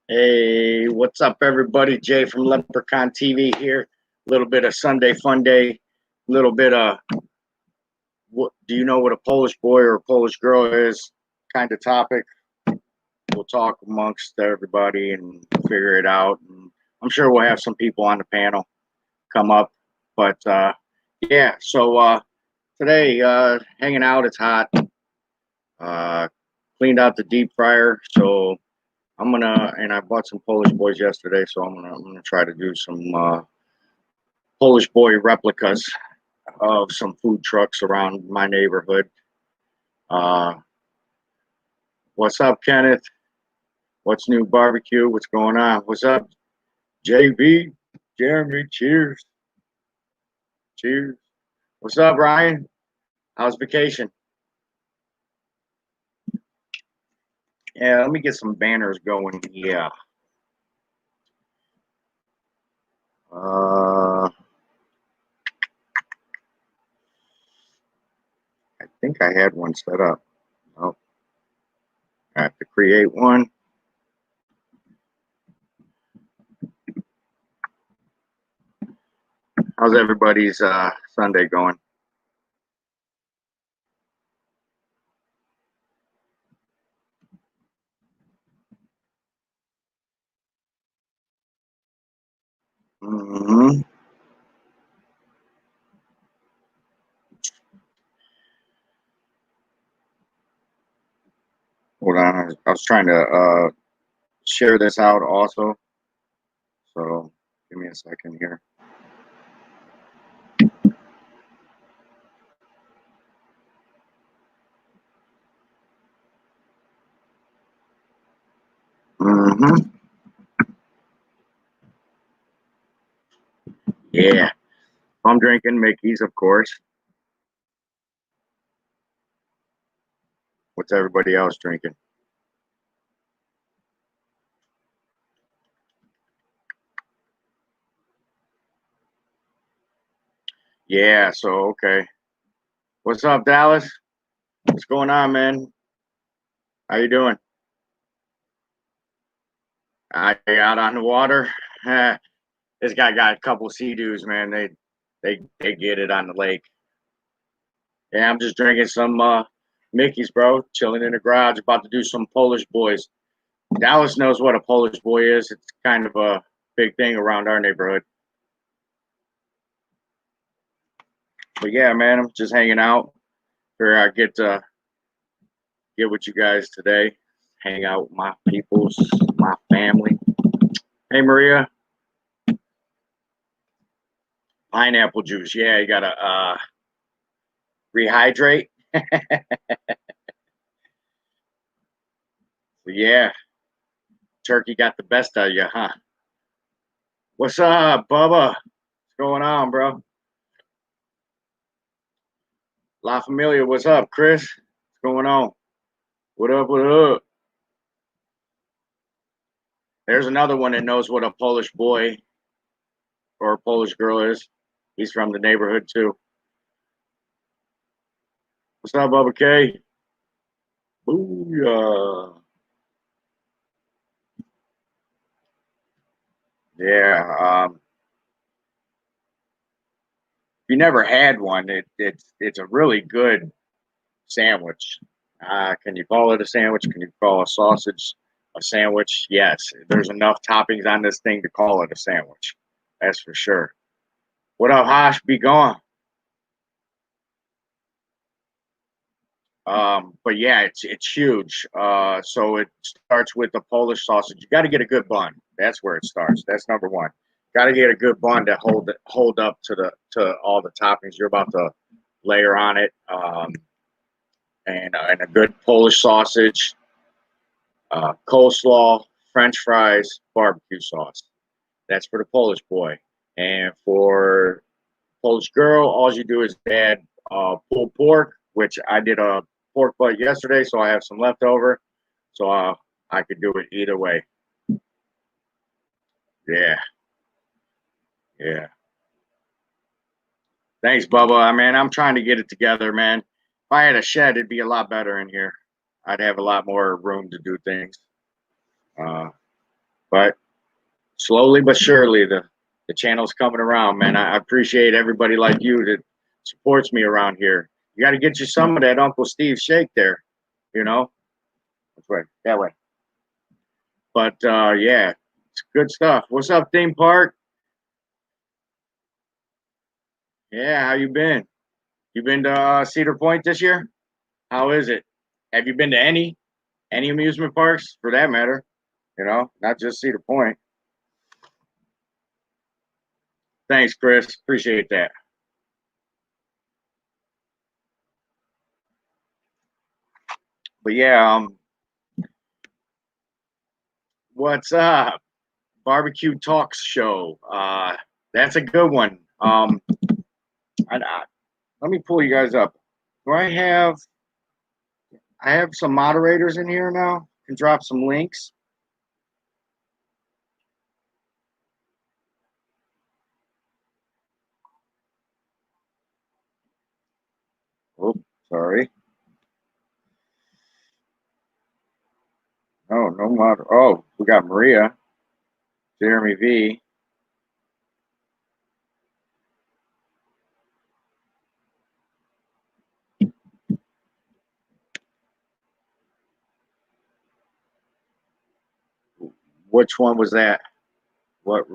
Hey, what's up, everybody? Jay from Leprechaun TV here. A little bit of Sunday fun day. A little bit of what do you know what a Polish boy or a Polish girl is kind of topic. We'll talk amongst everybody and figure it out. And I'm sure we'll have some people on the panel come up. But yeah, so today, hanging out, it's hot. Uh, Cleaned out the deep fryer. So and I bought some Polish boys yesterday, so I'm gonna try to do some Polish boy replicas of some food trucks around my neighborhood. Uh, what's up, Kenneth? What's new barbecue? What's going on? What's up, JB? Jeremy? Cheers. Cheers. What's up, Ryan? How's vacation? Yeah, let me get some banners going. Yeah. I think I had one set up. Oh, I have to create one. How's everybody's Sunday going? Mm-hmm. Hold on, I was trying to share this out also. So give me a second here. Mm-hmm. Yeah, I'm drinking Mickey's, of course. What's everybody else drinking? Yeah, so okay. What's up, Dallas? What's going on, man? How you doing? I out on the water. This guy got a couple Sea-Doos, man. They get it on the lake. Yeah, I'm just drinking some Mickey's, bro. Chilling in the garage, about to do some Polish boys. Dallas knows what a Polish boy is. It's kind of a big thing around our neighborhood. But yeah, man, I'm just hanging out. Here I get to get with you guys today. Hang out with my peoples, my family. Hey, Maria, pineapple juice. Yeah, you gotta rehydrate. But yeah, turkey got the best of you, huh? What's up, Bubba? What's going on, bro? La Familia, what's up, Chris? What's going on? What up? What up? There's another one that knows what a Polish boy or a Polish girl is. He's from the neighborhood too. What's up, Bubba K? Booyah. Yeah. If you never had one, it's a really good sandwich. Can you call it a sandwich? Can you call a sausage a sandwich? Yes. There's enough toppings on this thing to call it a sandwich. That's for sure. What up, Hosh? Be gone. But yeah, it's huge. So it starts with the Polish sausage. You got to get a good bun. That's where it starts. That's number one. Got to get a good bun to hold up to all the toppings you're about to layer on it. And a good Polish sausage, coleslaw, French fries, barbecue sauce. That's for the Polish boy. And for Polish girl, all you do is add pulled pork, which I did a pork butt yesterday, so I have some leftover. So I could do it either way. Yeah, yeah. Thanks, Bubba. I mean, I'm trying to get it together, man. If I had a shed, it'd be a lot better in here. I'd have a lot more room to do things. Uh, But slowly but surely, the channel's coming around, man. I appreciate everybody like you that supports me around here. You got to get you some of that Uncle Steve shake there, you know. That's right, that way. But yeah, it's good stuff. What's up, Theme Park? Yeah, how you been? You been to Cedar Point this year? How is it? Have you been to any amusement parks for that matter? You know, not just Cedar Point. Thanks, Chris. Appreciate that. But yeah, what's up? Barbecue Talks show. That's a good one. Let me pull you guys up. Do I have some moderators in here now? Can drop some links. Oh, sorry. Oh, no mod. Oh, we got Maria, Jeremy V. Which one was that? What?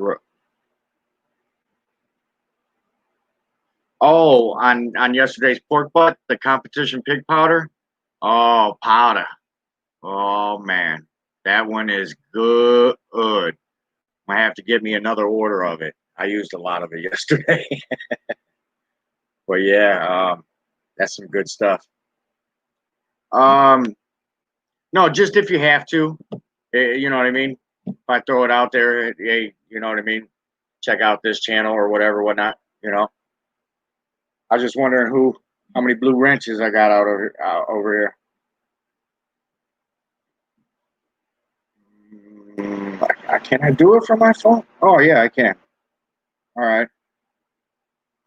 Oh, on yesterday's pork butt, the competition pig powder. Oh, powder. Oh man, that one is good. Might have to give me another order of it. I used a lot of it yesterday. But yeah, that's some good stuff. No, just if you have to, you know what I mean. If I throw it out there, hey, you know what I mean. Check out this channel or whatever, whatnot. You know, I was just wondering how many blue wrenches I got over here. Can I do it from my phone? Oh yeah, I can. All right.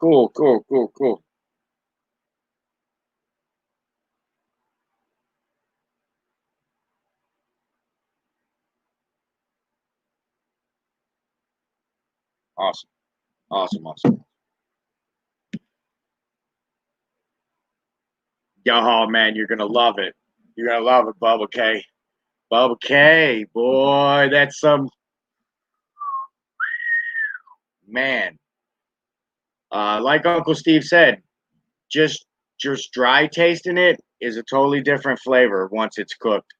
Cool. Awesome. Oh man, you're gonna love it. You're gonna love it, Bubba K. Bubba K, boy, that's some man. Like Uncle Steve said, just just dry tasting it is a totally different flavor once it's cooked.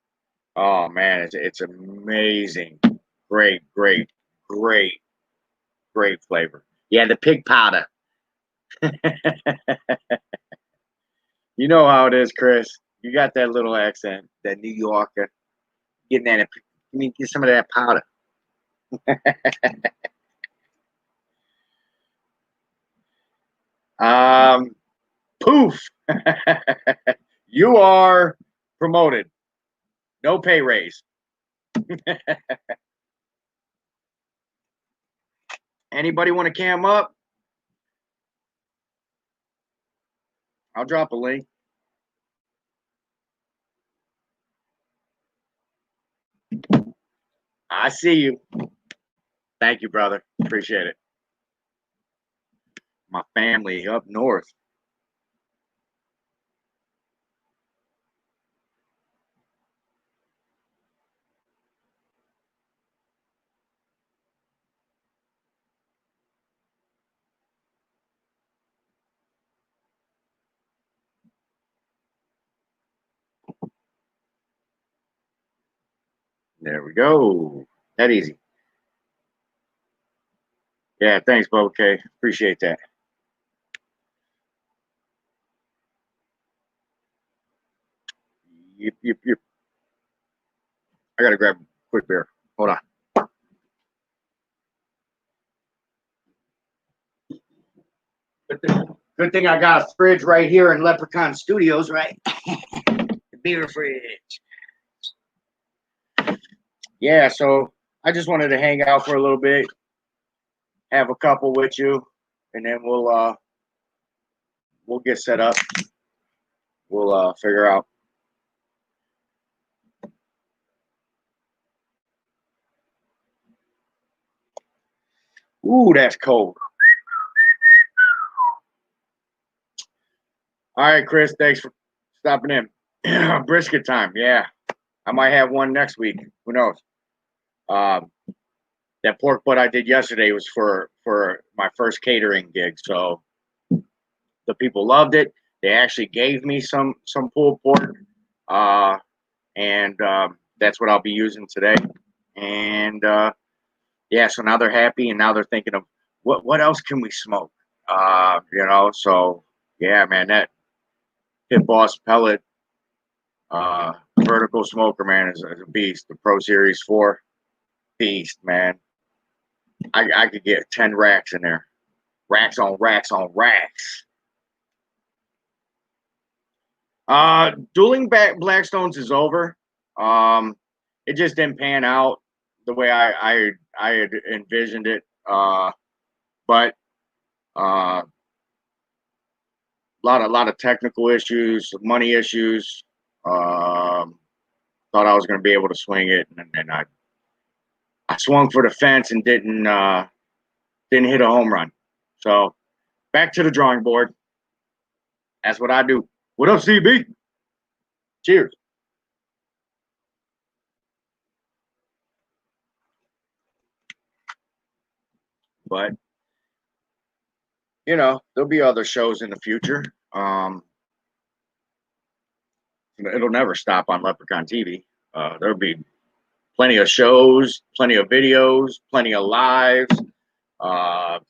Oh man, it's amazing. Great, great, great flavor. Yeah, the pig powder. You know how it is, Chris. You got that little accent, that New Yorker. Getting that, get some of that powder. Um, poof. You are promoted. No pay raise. Anybody want to cam up? I'll drop a link. I see you. Thank you, brother. Appreciate it. My family up north. There we go. That easy. Yeah, thanks, Bo K. Appreciate that. Yep. I gotta grab a quick beer. Hold on. Good thing I got a fridge right here in Leprechaun Studios, right? The beer fridge. Yeah, so I just wanted to hang out for a little bit, have a couple with you, and then we'll get set up. We'll figure out. Ooh, that's cold. All right, Chris, thanks for stopping in. Brisket time, yeah. I might have one next week. Who knows? Um, that pork butt I did yesterday was for my first catering gig, so the people loved it. They actually gave me some pulled pork, uh, and that's what I'll be using today. And yeah, so now they're happy, and now they're thinking of what else can we smoke? So yeah, man, that Pit Boss pellet vertical smoker, man, is a beast. The Pro Series 4 beast, man. I could get 10 racks in there. Racks on racks on racks. Dueling Blackstones is over. It just didn't pan out the way I had envisioned it. But a lot of technical issues, money issues. Thought I was going to be able to swing it, and I swung for the fence and didn't hit a home run. So back to the drawing board. That's what I do. What up, CB? Cheers. But there'll be other shows in the future. It'll never stop on Leprechaun TV. There'll be plenty of shows, plenty of videos, plenty of lives. From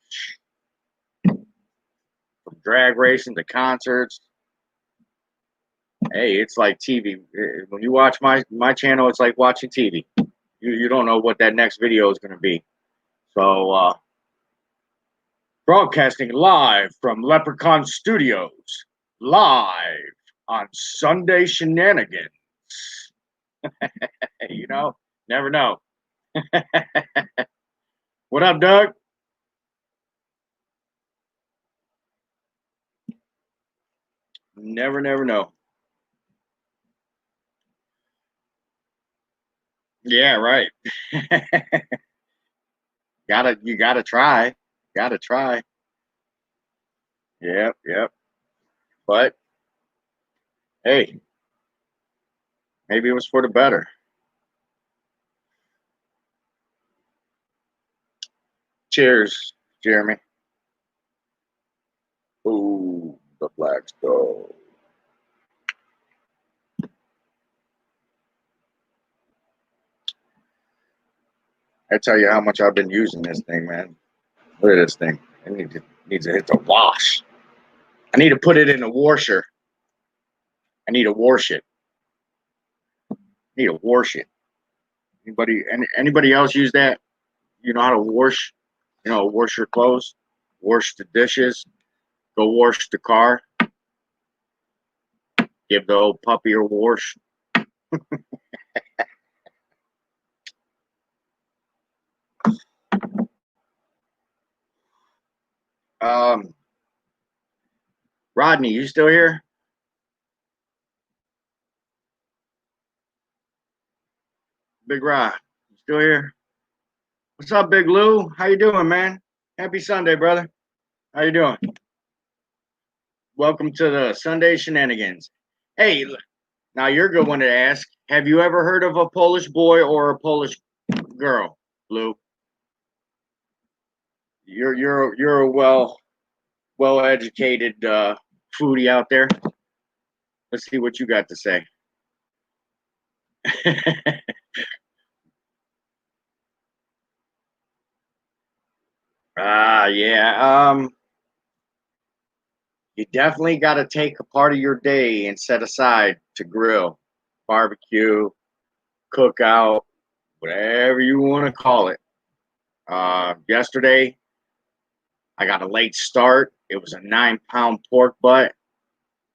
drag racing to concerts. Hey, it's like TV. When you watch my channel, it's like watching TV. You don't know what that next video is going to be. So, broadcasting live from Leprechaun Studios, live on Sunday Shenanigans. Never know. What up, Doug? Never know. Yeah, right. You gotta try. Gotta try. Yep. But hey, maybe it was for the better. Cheers, Jeremy. Ooh, the Black Stone. I tell you how much I've been using this thing, man. Look at this thing. It needs to hit the wash. I need to put it in a washer. I need to wash it. I need to wash it. Anybody else use that? You know how to wash? Wash your clothes, wash the dishes, go wash the car, give the old puppy a wash. Um, Rodney, you still here? Big Rod, you still here? What's up, Big Lou? How you doing, man? Happy Sunday, brother. How you doing? Welcome to the Sunday Shenanigans. Hey, now you're a good one to ask. Have you ever heard of a Polish boy or a Polish girl, Lou? You're a well educated foodie out there. Let's see what you got to say. Yeah. You definitely got to take a part of your day and set aside to grill, barbecue, cook out, whatever you want to call it. Yesterday, I got a late start. It was a 9-pound pork butt.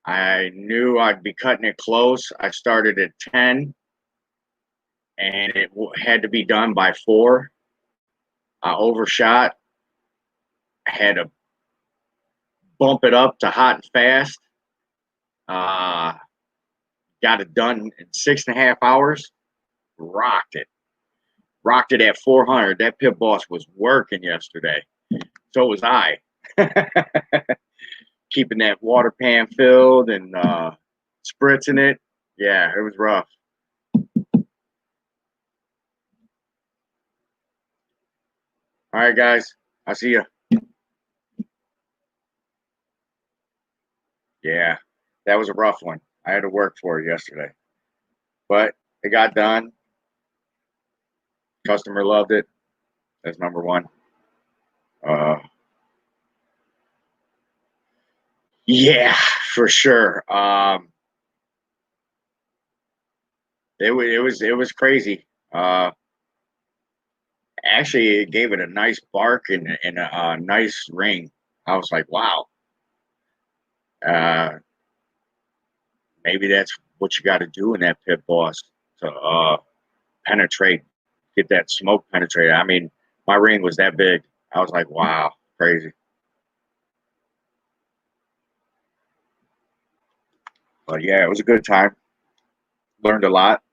I knew I'd be cutting it close. I started at 10, and it had to be done by 4. I overshot. I had to bump it up to hot and fast. Got it done in 6.5 hours. Rocked it. rocked it at 400. That pit boss was working yesterday. So was I. Keeping that water pan filled and spritzing it. Yeah, it was rough. All right, guys. I'll see you. Yeah, that was a rough one. I had to work for it yesterday. But it got done. Customer loved it. That's number one. Uh, yeah, for sure. It was crazy. Actually, it gave it a nice bark and a nice ring. I was like, wow. Uh, maybe that's what you got to do in that pit boss to penetrate, get that smoke penetrated. I mean, my ring was that big. I was like, wow, crazy. But yeah, it was a good time. Learned a lot.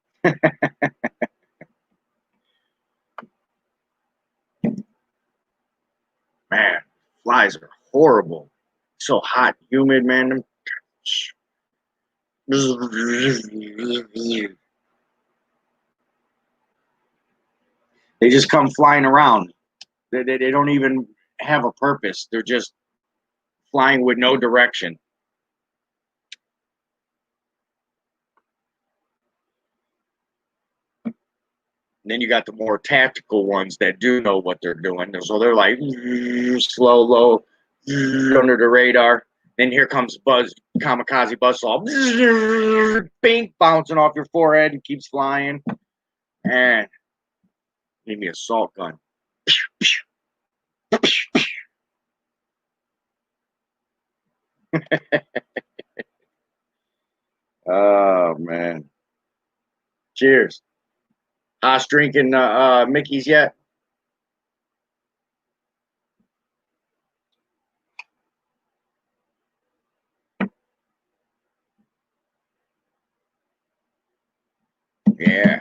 Man, flies are horrible. So hot, humid, man. They just come flying around. They don't even have a purpose. They're just flying with no direction. And then you got the more tactical ones that do know what they're doing. So they're like slow, low, under the radar. Then here comes Buzz, kamikaze buzzsaw, bink, bouncing off your forehead and keeps flying. And need me a salt gun. Oh man! Cheers. Haas drinking Mickey's yet? Yeah.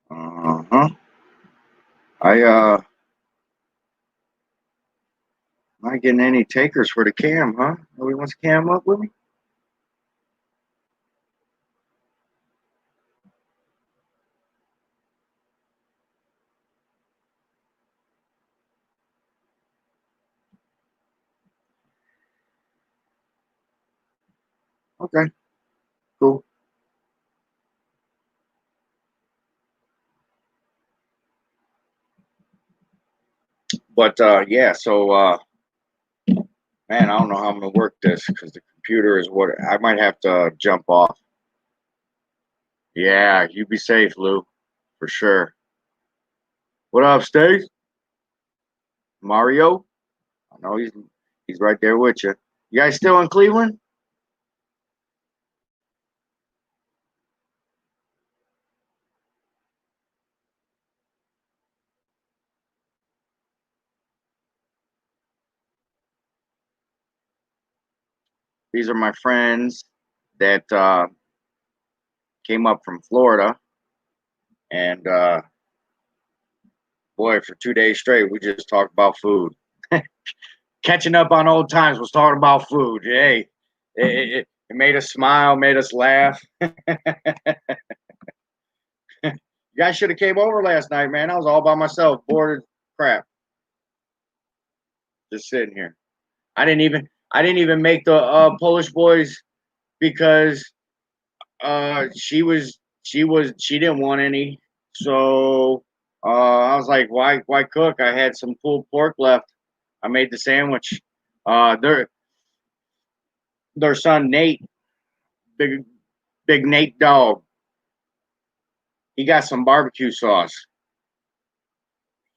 Uh-huh. I not getting any takers for the cam, huh? Nobody wants to cam up with me? Okay, cool. But yeah, so man, I don't know how I'm gonna work this because the computer is what I might have to jump off. Yeah, you be safe, Lou, for sure. What up, Stace? Mario? I know he's right there with you. You guys still in Cleveland? These are my friends that came up from Florida, and boy, for 2 days straight, we just talked about food. Catching up on old times was talking about food. Hey, it made us smile, made us laugh. You guys should have came over last night, man. I was all by myself, bored as crap, just sitting here. I didn't even make the Polish boys because she didn't want any. So I was like, why cook? I had some pulled pork left. I made the sandwich. Their son Nate, big big Nate dog, he got some barbecue sauce.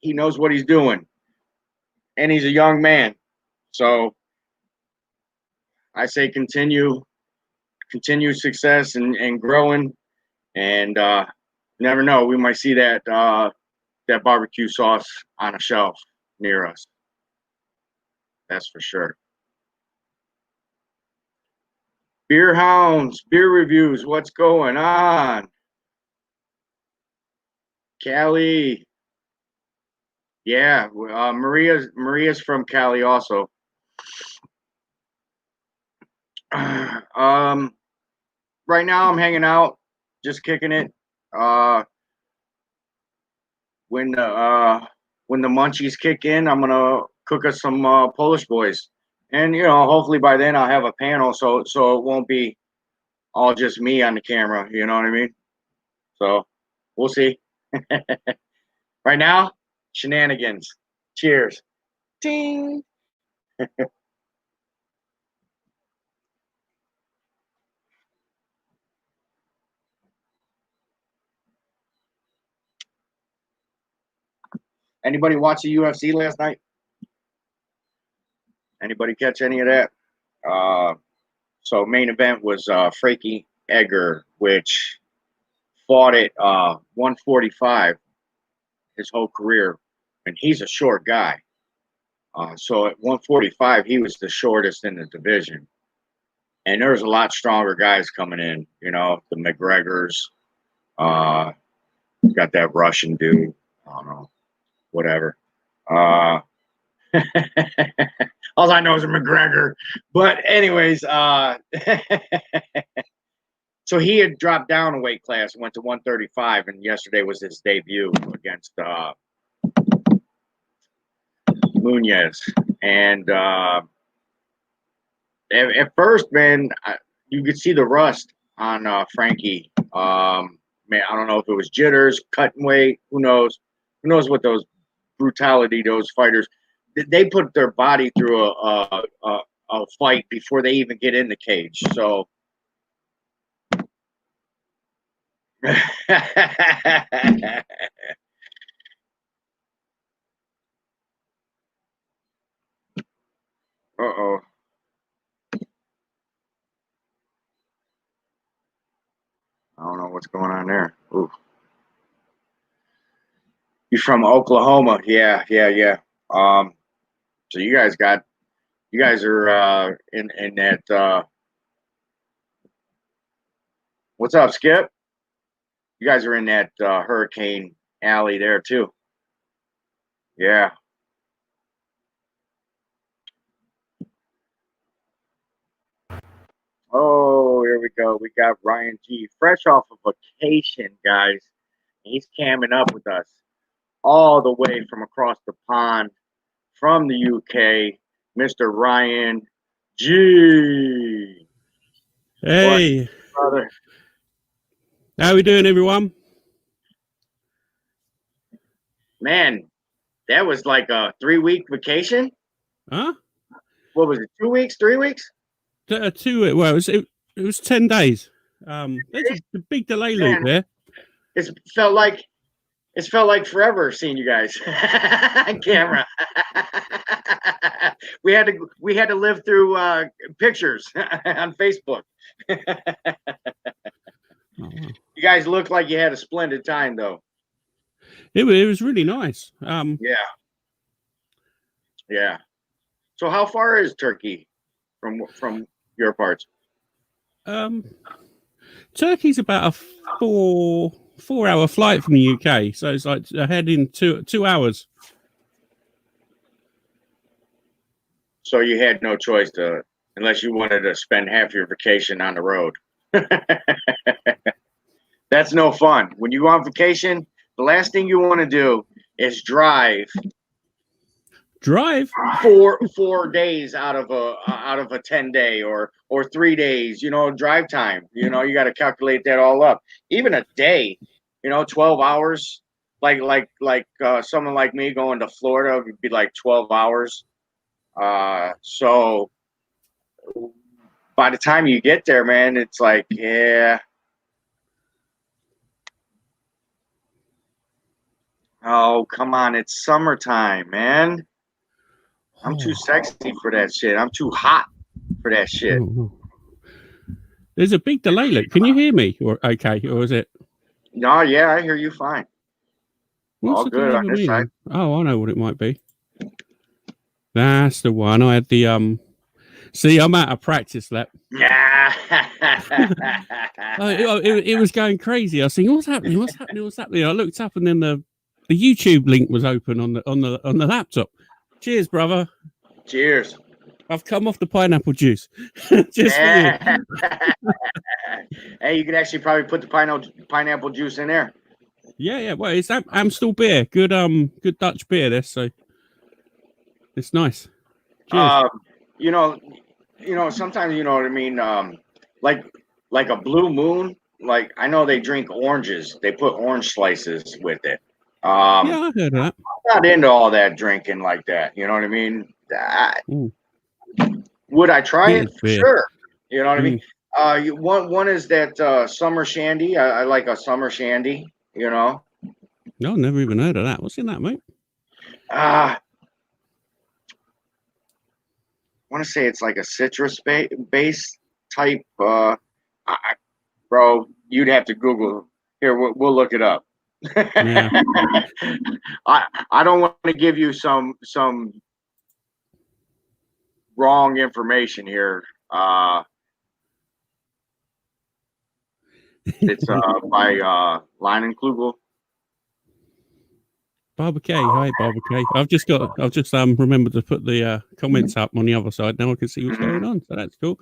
He knows what he's doing, and he's a young man. So I say continue success and growing, and never know, we might see that barbecue sauce on a shelf near us. That's for sure. Beer Hounds, beer reviews. What's going on? Cali. Yeah, Maria's from Cali also. Right now I'm hanging out, just kicking it. When the munchies kick in, I'm gonna cook us some Polish boys, and hopefully by then I'll have a panel, so it won't be all just me on the camera. You know what I mean? So we'll see. Right now, Shenanigans. Cheers. Ting. Anybody watch the UFC last night? Anybody catch any of that? So main event was Frankie Edgar, which fought at 145 his whole career, and he's a short guy. So at 145, he was the shortest in the division, and there's a lot stronger guys coming in. The McGregors, got that Russian dude. I don't know, whatever. All I know is a McGregor. But anyways, so he had dropped down a weight class, went to 135, and yesterday was his debut against Munoz. And at first, man, you could see the rust on Frankie. Man, I don't know if it was jitters, cutting weight. Who knows? Who knows what those brutality those fighters? They put their body through a fight before they even get in the cage. So. Uh-oh. I don't know what's going on there. Ooh. You're from Oklahoma. Yeah. So you guys are in that what's up, Skip? You guys are in that hurricane alley there too. Yeah. Oh, here we go. We got Ryan G. Fresh off of vacation, guys. He's camming up with us all the way from across the pond from the UK, Mr. Ryan G. Hey, what, brother? How we doing, everyone? Man, that was like a 3-week vacation. Huh? What was it? 2 weeks? 3 weeks? 2. Well, it was 10 days. There's a big delay loop there. It felt like forever seeing you guys on camera. we had to live through pictures on Facebook. Oh, wow. You guys looked like you had a splendid time, though. It was really nice. Yeah. So how far is Turkey from your parts? Turkey's about a 4-hour flight from the UK, so it's like ahead in 2 hours. So you had no choice unless you wanted to spend half your vacation on the road. That's no fun. When you go on vacation, the last thing you want to do is drive 4 days out of a 10-day or 3 days, drive time. You got to calculate that all up. Even a day, 12 hours, like someone like me going to Florida would be like 12 hours. So by the time you get there, man, it's like, yeah. Oh, come on. It's summertime, man. I'm too sexy for that shit. I'm too hot for that shit. There's a big delay loop. Can you hear me? Or is it? No, yeah, I hear you fine. What's all good on this side. Oh, I know what it might be. That's the one. I had the See, I'm out of practice lap. Yeah. It was going crazy. I was thinking, what's happening? What's happening? What's happening? I looked up, and then the YouTube link was open on the laptop. Cheers, brother. Cheers. I've come off the pineapple juice. Just for you. Hey, you could actually probably put the pineapple juice in there. Yeah. Well, it's Amstel beer. Good Dutch beer. This, so it's nice. Cheers. You know, sometimes you know what I mean. Like a Blue Moon. Like I know they drink oranges. They put orange slices with it. Yeah, I heard of that. I'm not into all that drinking like that. You know what I mean? Would I try it? For sure. You know what I mean? One is that summer shandy. I like a summer shandy. You know. No, never even heard of that. What's in that, mate? I want to say it's like a citrus base type. Bro, you'd have to Google. Here, we'll look it up. Yeah. I don't want to give you some wrong information here. It's by Leinenkugel. Barbecue. Hi, Barbecue. I've just remembered to put the comments up on the other side. Now I can see what's going on. So that's cool.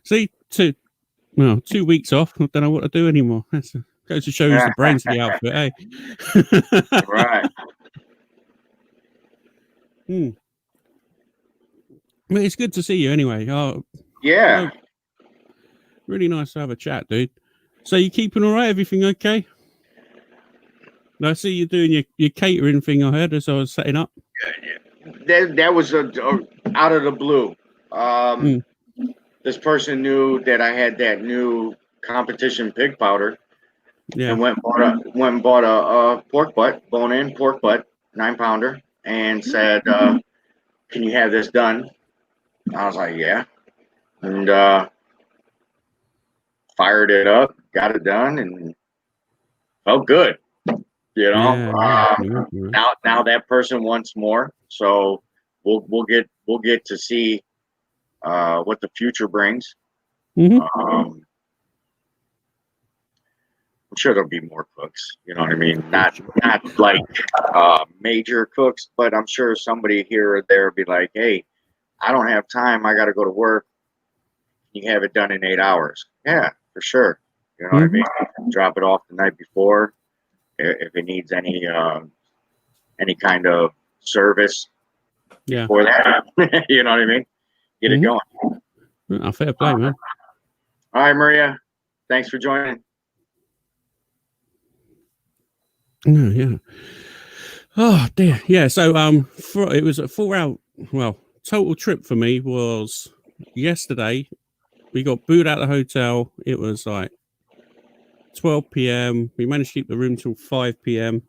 See, 2 weeks off. I don't know what to do anymore. That's goes to show who's the brains of the outfit, eh? Right. Well, it's good to see you anyway. Yeah. Really nice to have a chat, dude. So you keeping all right? Everything okay? I see you doing your catering thing. I heard as I was setting up. That was out of the blue. This person knew that I had that new competition pig powder. Yeah. And went and bought a pork butt, bone-in pork butt, 9-pounder, and said, "Can you have this done?" I was like, "Yeah," and fired it up, got it done, and felt good. You know, now that person wants more, so we'll get to see what the future brings. I'm sure there'll be more cooks. You know what I mean? Not like major cooks, but I'm sure somebody here or there will be like, "Hey, I don't have time. I got to go to work. You have it done in 8 hours." Yeah, for sure. You know what I mean? Drop it off the night before. If it needs any kind of service for that, you know what I mean? Get it going. Fair play, man. All right, Maria. Thanks for joining. Yeah. Oh dear. Yeah. So it was a 4-hour. Well, total trip for me was yesterday. We got booed out of the hotel. It was like 12 p.m. We managed to keep the room till 5 p.m.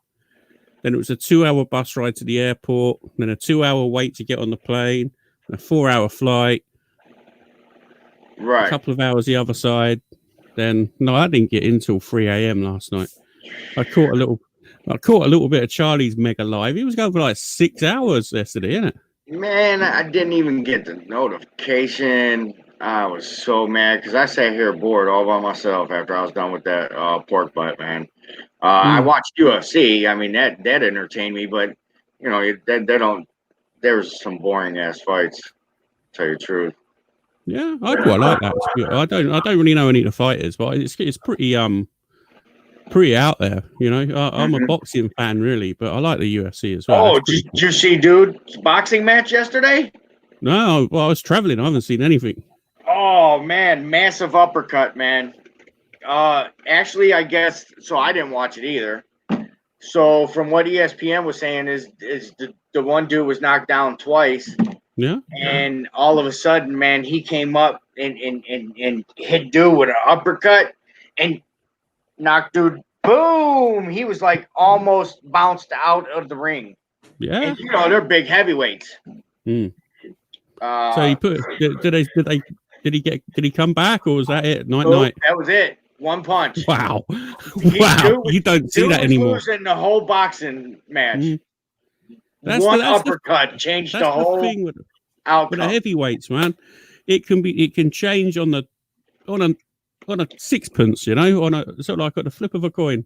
Then it was a 2-hour bus ride to the airport. Then a 2-hour wait to get on the plane. A 4-hour flight. Right. A couple of hours the other side. Then I didn't get in till 3 a.m. last night. I caught a little bit of Charlie's Mega Live. He was going for like 6 hours yesterday, isn't it? Man, I didn't even get the notification. I was so mad because I sat here bored all by myself after I was done with that pork butt, man. I watched UFC. I mean, that entertained me, but you know, there's some boring ass fights. To tell you the truth. Yeah, I quite like that. I don't really know any of the fighters, but it's pretty out there. You know, I'm a boxing fan really, but I like the UFC as well. Oh, did you see dude's boxing match yesterday? No, well, I was traveling. I haven't seen anything. Oh man, massive uppercut, man. Actually, I guess so. I didn't watch it either. So from what ESPN was saying is the one dude was knocked down twice. Yeah. And all of a sudden, man, he came up and hit dude with an uppercut and knocked dude. Boom! He was like almost bounced out of the ring. Yeah. And, you know, they're big heavyweights. So he put. Did he come back, or was that it? Night. That was it. One punch. Wow. Wow. You don't see that anymore. Losing the whole boxing match. One uppercut changed the whole thing with the outcome. heavyweights, man. It can change on a sixpence, you know, on a sort of like at the flip of a coin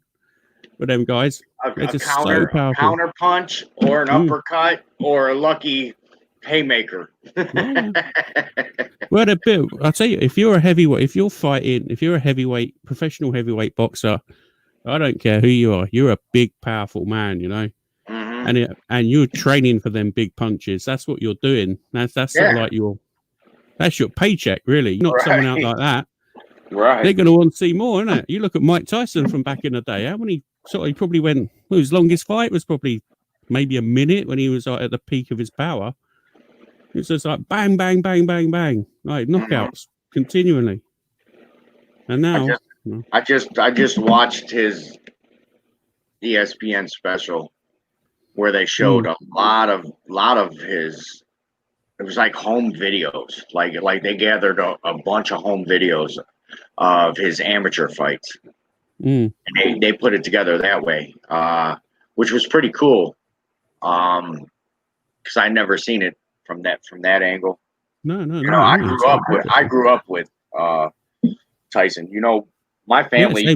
with them guys. They're just so powerful. Counter punch or an uppercut or a lucky haymaker. Well, they're built. I'll tell you, if you're a heavyweight, professional heavyweight boxer, I don't care who you are, you're a big, powerful man, you know. And you're training for them big punches. That's what you're doing. That's sort of like that's your paycheck, really. Not someone out like that. Right. They're going to want to see more, isn't it? You look at Mike Tyson from back in the day. How many he probably went? Well, his longest fight was probably maybe a minute when he was at the peak of his power. It's just like bang, bang, bang, bang, bang, like knockouts continually. And now I just watched his ESPN special where they showed a lot of his. It was like home videos, like they gathered a bunch of home videos of his amateur fights, and they put it together that way, which was pretty cool. Because I'd never seen it from that angle. No. You know, I grew up with Tyson. You know, my family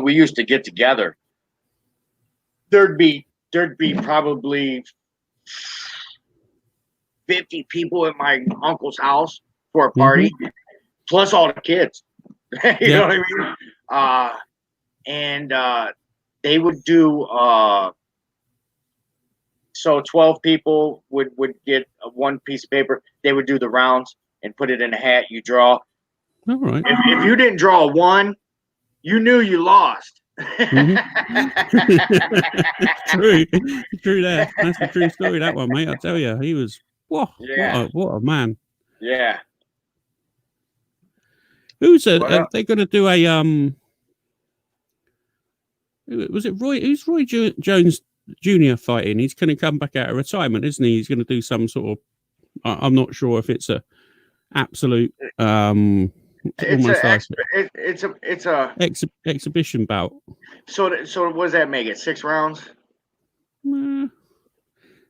we used to get together. There'd be probably 50 people at my uncle's house for a party, plus all the kids. You know what I mean? And they would do so 12 people would get one piece of paper. They would do the rounds and put it in a hat. You draw. All right. If you didn't draw a one, you knew you lost. True that. That's a true story, that one, mate. I tell you, he was what a man. Yeah. Who's they're going to do a was it Roy? Who's Roy Jones Jr. fighting? He's going to come back out of retirement, isn't he? He's going to do some sort of. I'm not sure if it's a absolute. It's a exhibition bout. So what does that make it? 6 rounds?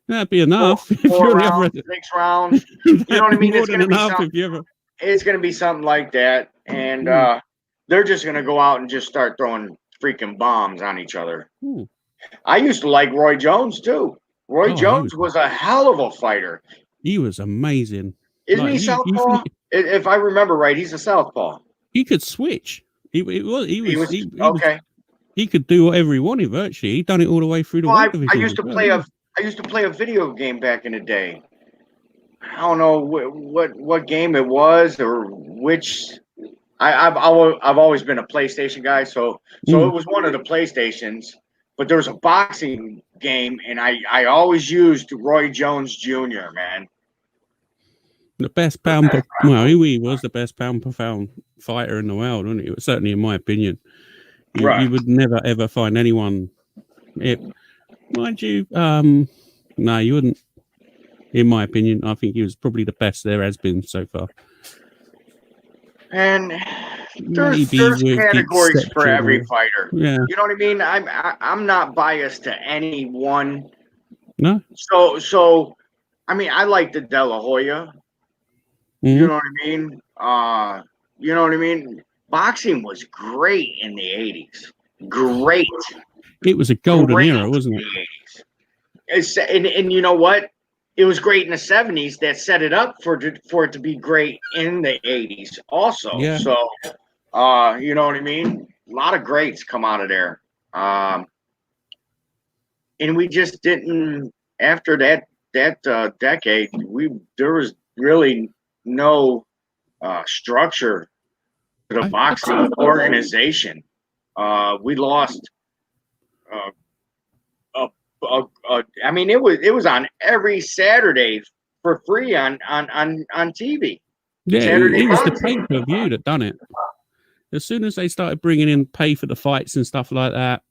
That'd be enough. 4 rounds, 6 rounds. You know what I mean? It's going to be something. It's going to be something like that, and they're just going to go out and just start throwing freaking bombs on each other. I used to like Roy Jones too. Roy Jones was a hell of a fighter. He was amazing. Isn't he southpaw? If I remember right, he's a southpaw. He could switch. He was okay. He could do whatever he wanted virtually. He done it all the way through the weight division. I used to play a video game back in the day. I don't know what game it was or which. I've always been a PlayStation guy, so it was one of the PlayStations. But there was a boxing game, and I always used Roy Jones Jr. Man. The best pound per he was the best pound per pound fighter in the world, wasn't he? Certainly, in my opinion, you would never ever find anyone. Mind you, no, you wouldn't. In my opinion, I think he was probably the best there has been so far. And there's categories for every fighter. Yeah. You know what I mean? I'm not biased to any one. No. So I mean, I like the De La Hoya. You know what I mean? You know what I mean? Boxing was great in the 80s. Great. It was a golden era, wasn't it? And you know what? It was great in the 70s that set it up for it to be great in the 80s also. Yeah. So, you know what I mean? A lot of greats come out of there. And we just didn't, after that decade, there was really no structure to the boxing organization. We lost I mean, it was on every Saturday for free on TV. Yeah, it was the pay-per-view that done it. As soon as they started bringing in pay for the fights and stuff like that,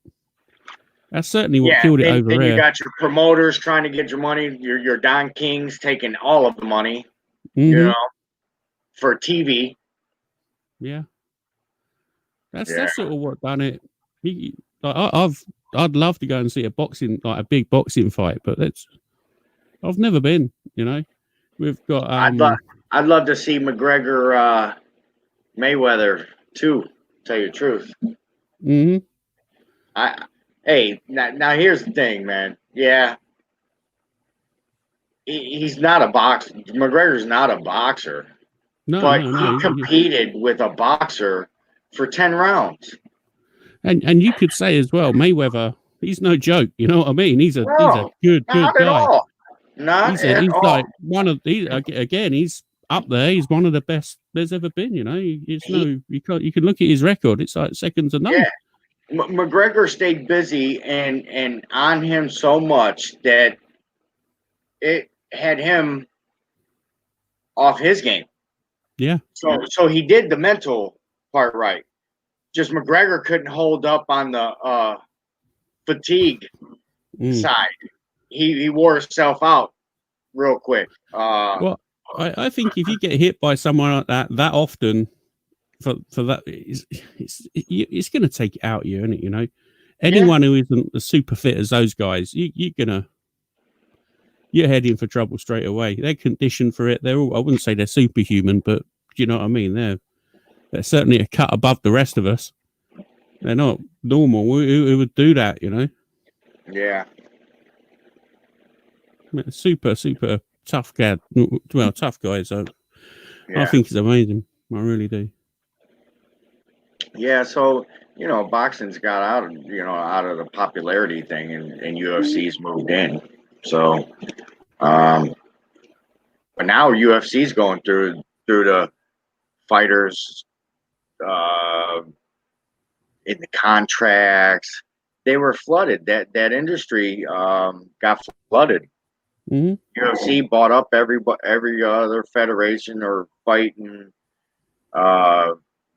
that's certainly what killed it over there. You got your promoters trying to get your money. Your Don King's taking all of the money, you know, for TV. Yeah, that's sort of what done it. I've I'd love to go and see a big boxing fight, but I've never been. We've got I'd love to see McGregor Mayweather too. Tell you the truth. mhm. Hey, now here's the thing, man. Yeah, he's not a boxer. McGregor's not a boxer, but No. he competed with a boxer for 10 rounds. And you could say as well, Mayweather, he's no joke. You know what I mean? He's a good Not at guy. all. Not at He's all. like again, he's up there. He's one of the best there's ever been. You can look at his record. It's like second to none. Yeah. McGregor stayed busy and on him so much that it had him off his game. Yeah. So he did the mental part right. Just McGregor couldn't hold up on the fatigue side. He wore himself out real quick. Well, I think if you get hit by someone like that often, for that, it's going to take it out of you, isn't it? Anyone who isn't as super fit as those guys, you're heading for trouble straight away. They're conditioned for it. I wouldn't say they're superhuman, but do you know what I mean? They're certainly a cut above the rest of us. They're not normal. Who would do that? Yeah. Super tough guy. Well, tough guys. I think it's amazing. I really do. Yeah, so boxing's got out of the popularity thing, and UFC's moved in. So, but now UFC's going through the fighters in the contracts. They were flooded. That industry got flooded. Mm-hmm. UFC bought up every other federation or fighting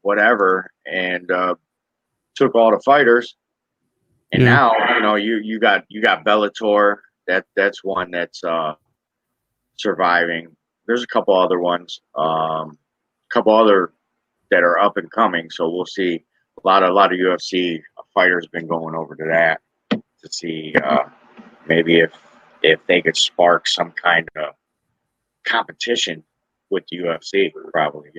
whatever, and took all the fighters. And now you got Bellator. That's one that's surviving. There's a couple other ones, couple other that are up and coming. So we'll see. A lot of UFC fighters been going over to that to see maybe if they could spark some kind of competition with the UFC. Probably,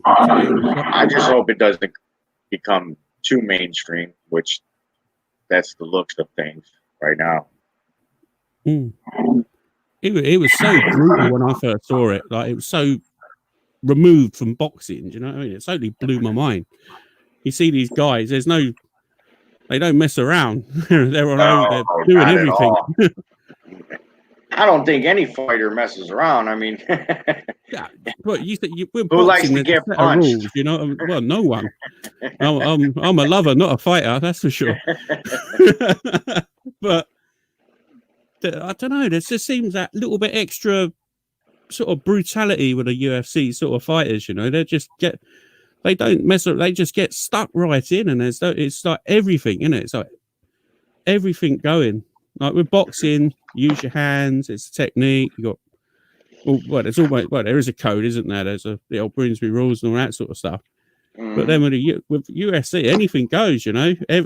I just hope it doesn't become too mainstream, which that's the looks of things right now. It was so brutal when I first saw it. Like, it was so removed from boxing. Do you know what I mean? It totally blew my mind. You see these guys, they don't mess around. they're doing everything. I don't think any fighter messes around. I mean, yeah, but we're who likes boxing, to get punched? Rules, well, no one. I'm a lover, not a fighter. That's for sure. But I don't know. There just seems that little bit extra sort of brutality with the UFC sort of fighters. They don't mess up. They just get stuck right in, and it's like everything, isn't it? It's like everything going. Like with boxing, use your hands. It's a technique. You got there is a code, isn't there? There's the old Brinsby rules and all that sort of stuff. But then with UFC, anything goes.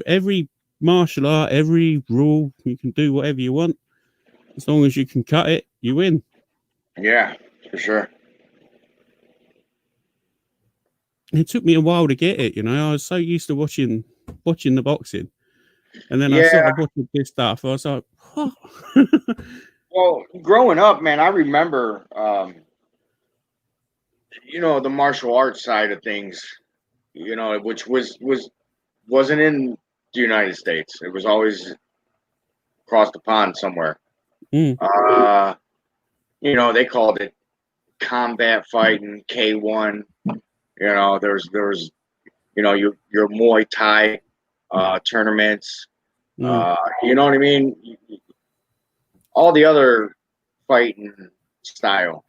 Every martial art, every rule, you can do whatever you want as long as you can cut it. You win. Yeah, for sure. It took me a while to get it. I was so used to watching the boxing. And then I started watching this stuff. I was like, what? Well, growing up, man, I remember, the martial arts side of things, which wasn't in the United States. It was always across the pond somewhere. They called it combat fighting, K1. There's your Muay Thai tournaments. You know what I mean? All the other fighting style.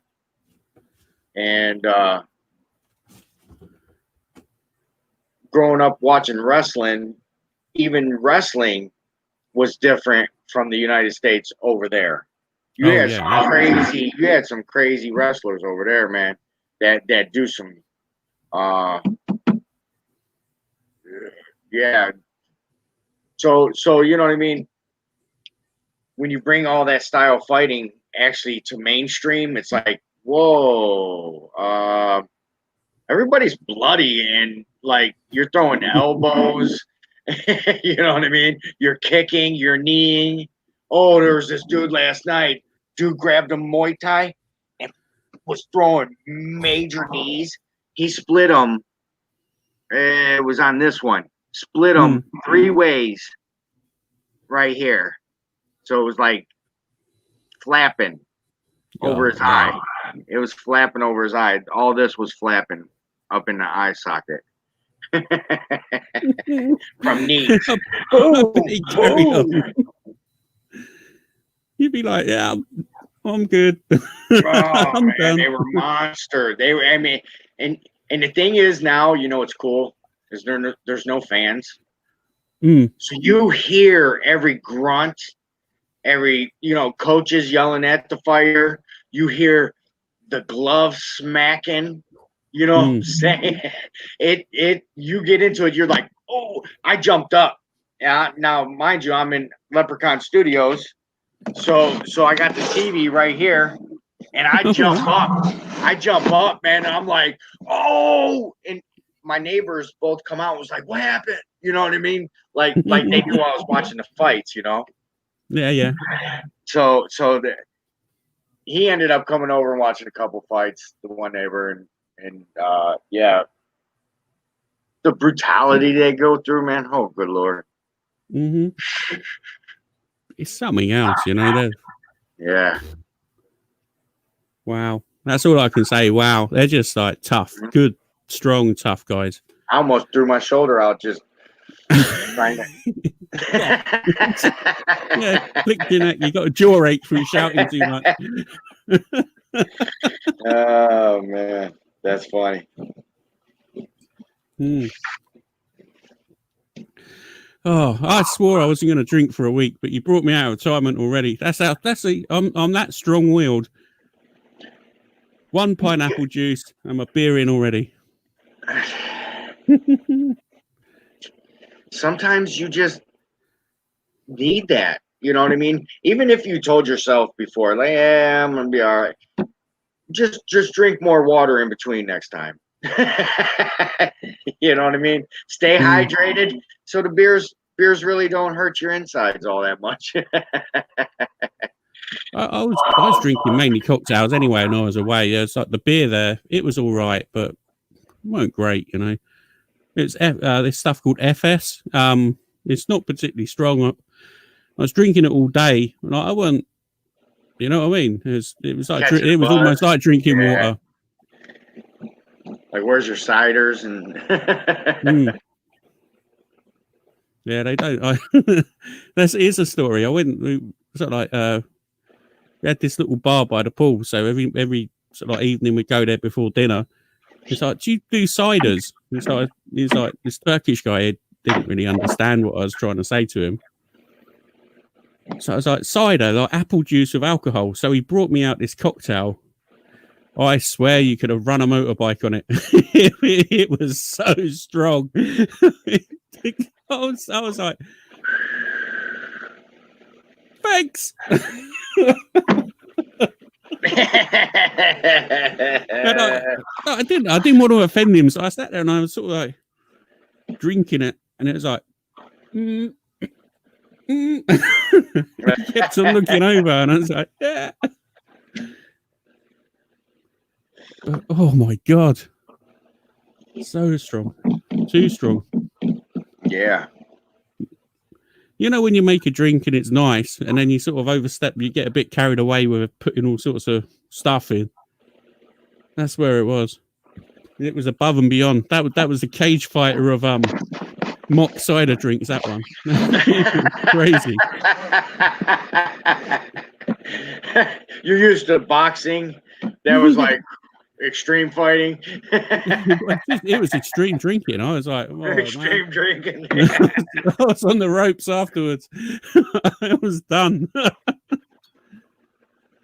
And growing up watching wrestling, even wrestling was different from the United States over there. You had some crazy wrestlers over there, man, that do some So you know what I mean? When you bring all that style fighting actually to mainstream, it's like, whoa, everybody's bloody and like you're throwing elbows. You know what I mean? You're kicking, you're kneeing. Oh, there was this dude last night. Dude grabbed a Muay Thai and was throwing major knees. He split them. It was on this one. Split them 3 ways right here. So it was like flapping over his eye. It was flapping over his eye. All this was flapping up in the eye socket. From knees. You'd be like, yeah, I'm good. I'm man, they were monster. They were, I mean, and the thing is now, you know what's cool is there's no fans. So you hear every grunt, every, you know, coaches yelling at the fighter. You hear the gloves smacking. You know what I'm saying? You get into it, you're like, oh, I jumped up. Yeah. Now, mind you, I'm in Leprechaun Studios. So I got the TV right here, and I jump up. I jump up, man, and I'm like, oh, and my neighbors both come out and was like, what happened? You know what I mean? Like they knew I was watching the fights, you know? Yeah. So he ended up coming over and watching a couple fights, the one neighbor, and yeah, the brutality they go through, man. Oh, good Lord. It's something else, you know. Yeah. Wow. That's all I can say. Wow. They're just like tough, good, strong, tough guys. I almost threw my shoulder out just trying to. Yeah, clicked your neck. You got a jaw ache from shouting too much. Oh, man. That's funny. Oh, I swore I wasn't going to drink for a week, but you brought me out of retirement already. I'm that strong-willed. 1 pineapple juice and my beer in already. Sometimes you just need that. You know what I mean? Even if you told yourself before, like, yeah, I'm going to be all right. Just drink more water in between next time. You know what I mean? Stay hydrated so the beers really don't hurt your insides all that much. I was drinking mainly cocktails anyway, and I was away. It's like the beer there, it was all right, but it weren't great, you know. It's this stuff called FS. It's not particularly strong. I was drinking it all day, and I wasn't. You know what I mean? It was almost like drinking water. Like, where's your ciders and? Yeah, they don't. Here's a story. I went sort of like we had this little bar by the pool, so every sort of like evening we'd go there before dinner. It's like, do you do ciders? He's like this Turkish guy didn't really understand what I was trying to say to him. So I was like, cider, like apple juice with alcohol. So he brought me out this cocktail. I swear you could have run a motorbike on it. It was so strong. I was like, thanks. I didn't want to offend him, so I sat there and I was sort of like drinking it, and it was like, He kept on looking over, and I was like, yeah. Oh my God. So strong. Too strong. Yeah. You know, when you make a drink and it's nice, and then you sort of overstep, you get a bit carried away with putting all sorts of stuff in. That's where it was. It was above and beyond. That was the cage fighter of mock cider drinks, that one. Crazy. You're used to boxing. That was like extreme fighting. It was extreme drinking. I was like, extreme drinking. I was on the ropes afterwards. I was done.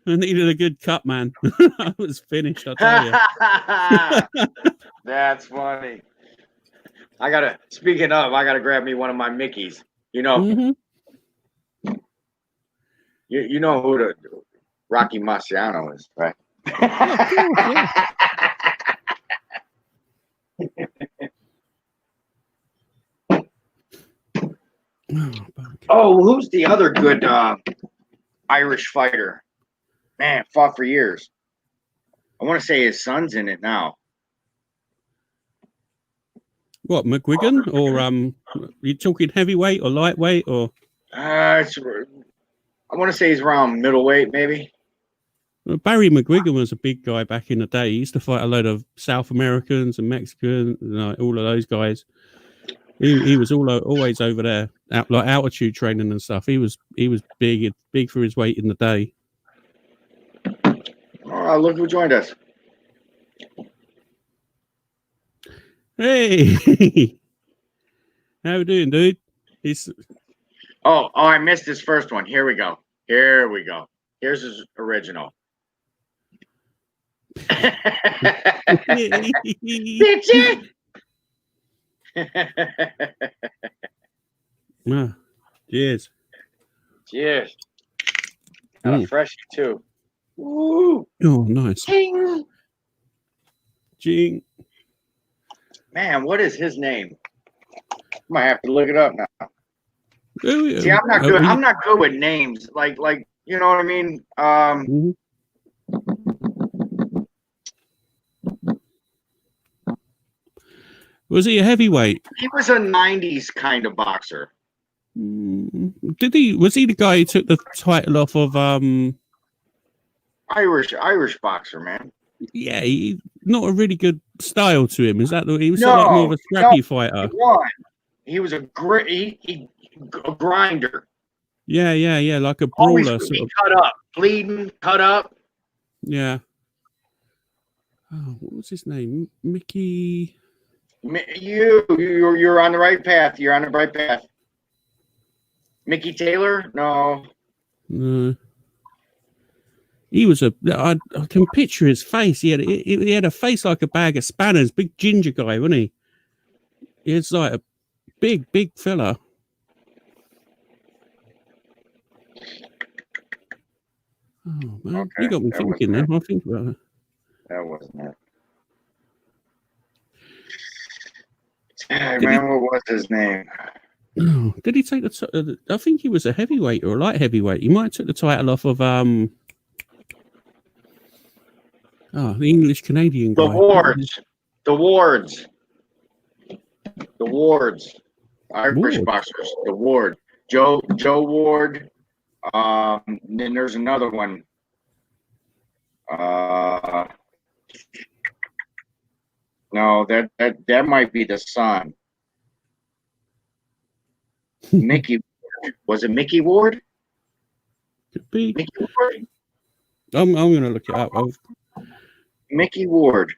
I needed a good cut, man. I was finished, I tell you. That's funny. I gotta grab me one of my Mickeys. You know, you know who the Rocky Marciano is, right? Yeah, of course, yeah. Oh, who's the other good Irish fighter? Man, fought for years. I want to say his son's in it now. What, McGuigan? Or you talking heavyweight or lightweight or? I want to say he's around middleweight, maybe. Well, Barry McGuigan was a big guy back in the day. He used to fight a load of South Americans and Mexicans, all of those guys. He was always over there, like altitude training and stuff. He was big for his weight in the day. Oh, look who joined us. Hey, how you doing, dude? Oh, I missed his first one. Here we go. Here's his original. Bitch. Cheers. Cheers. Got a freshie too. Woo. Oh, nice. Ching. Ching. Man, what is his name? Might have to look it up now. See, I'm not good with names. Like you know what I mean? Was he a heavyweight? He was a 90s kind of boxer. Was he the guy who took the title off of Irish boxer, man? Yeah, not a really good style to him. Is that he was sort of like more of a scrappy fighter? He was a grinder. Yeah, like a Always brawler sort of. Cut up, bleeding, cut up. Yeah. Oh, what was his name? Mickey. You're on the right path. You're on the right path. Mickey Taylor? No. He was I can picture his face. He had a face like a bag of spanners. Big ginger guy, wasn't he? He was like a big fella. Oh man, okay, you got me thinking now. I'll think about it. That wasn't it. Man, what was his name? Oh, did he take the? I think he was a heavyweight or a light heavyweight. He might have took the title off of the English Canadian guy. The Wards. Irish boxers. The Ward. Joe Ward. Then there's another one. No, that might be the son. Mickey Ward. Was it Mickey Ward? Could be. Mickey Ward? I'm gonna look it up. Mickey Ward.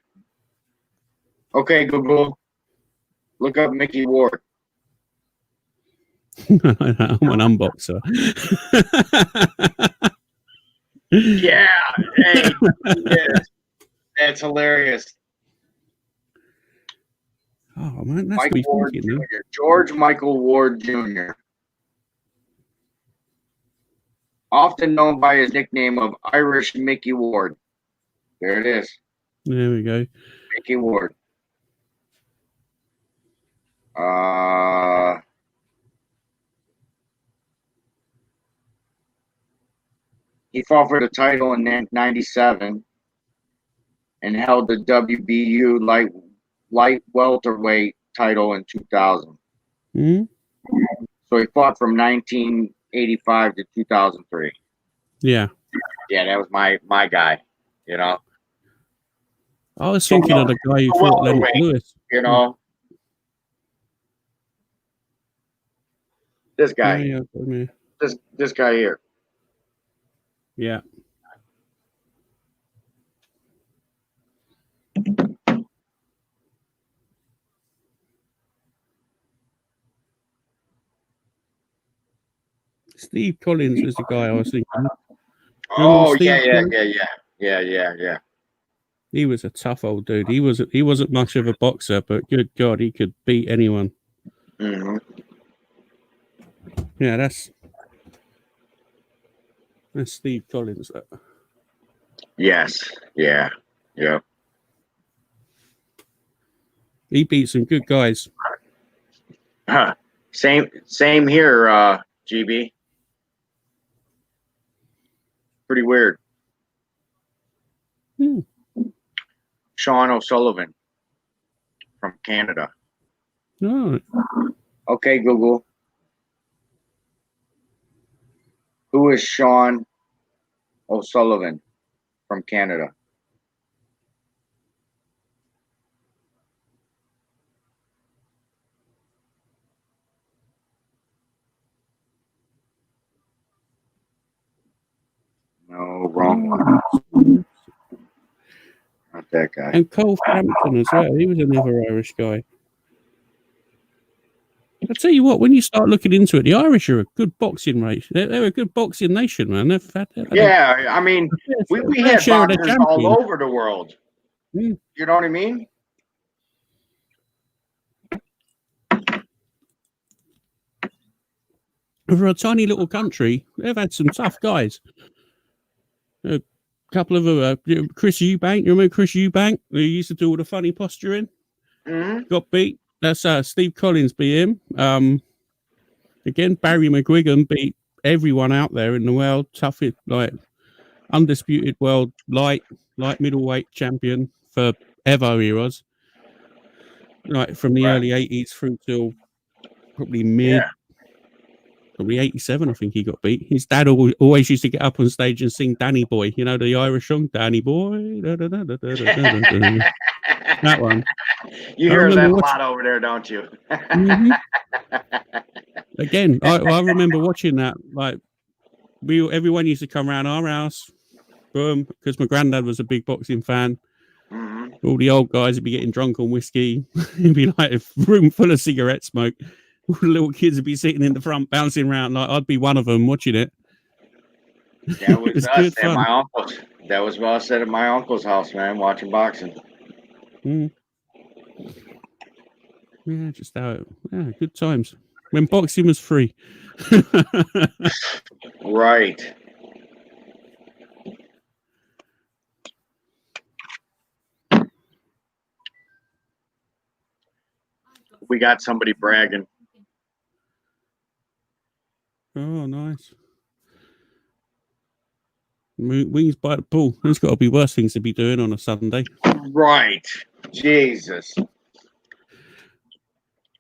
Okay, Google. Look up Mickey Ward. I'm an unboxer. Yeah. Hey, yes. That's hilarious. Oh man, that's Michael Ward Jr. George Michael Ward Jr. Often known by his nickname of Irish Mickey Ward. There it is. There we go. Mickey Ward. He fought for the title in 97 and held the WBU light welterweight title in 2000. So he fought from 1985 to 2003. Yeah, that was my guy. You know, I was thinking of the guy who fought Lennox Lewis. You know, this guy. Yeah, this guy here. Yeah. Steve Collins was the guy I was thinking. Oh, yeah. He was a tough old dude. He wasn't much of a boxer, but good God, he could beat anyone. Mm-hmm. Yeah, that's Steve Collins. Yes. Yeah. Yeah. He beat some good guys. Huh. Same here, GB. Pretty weird. Hmm. Sean O'Sullivan from Canada. Oh, Okay, Google. Who is Sean O'Sullivan from Canada? No, wrong one. Not that guy. and Cole Frampton as well. He was another Irish guy. I tell you what, when you start looking into it, the Irish are a good boxing race. They're a good boxing nation, man. They've had Yeah, I mean, we had share of their boxers all champions. over the world. Mm. You know what I mean? For a tiny little country, they've had some tough guys. A couple of Chris Eubank. You remember Chris Eubank? Who used to do all the funny posturing. Mm-hmm. Got beat. That's Steve Collins beat him. Again, Barry McGuigan beat everyone out there in the world. Toughest, like undisputed world light middleweight champion forever. He was like from the early 80s through till probably probably 87. I think he got beat. His dad always used to get up on stage and sing Danny Boy. You know the Irish song, Danny Boy. That one. You hear that a lot over there, don't you? Mm-hmm. Again, I remember watching that. Like everyone used to come around our house, boom, because my granddad was a big boxing fan. Mm-hmm. All the old guys would be getting drunk on whiskey. It'd be like a room full of cigarette smoke. All the little kids would be sitting in the front, bouncing around. Like I'd be one of them watching it. That was us at my uncle's. That was us at my uncle's house, man, watching boxing. Mm. Yeah, just how good times when boxing was free. Right. We got somebody bragging. Oh, nice. Wings by the pool. There's got to be worse things to be doing on a Sunday. Right. Jesus.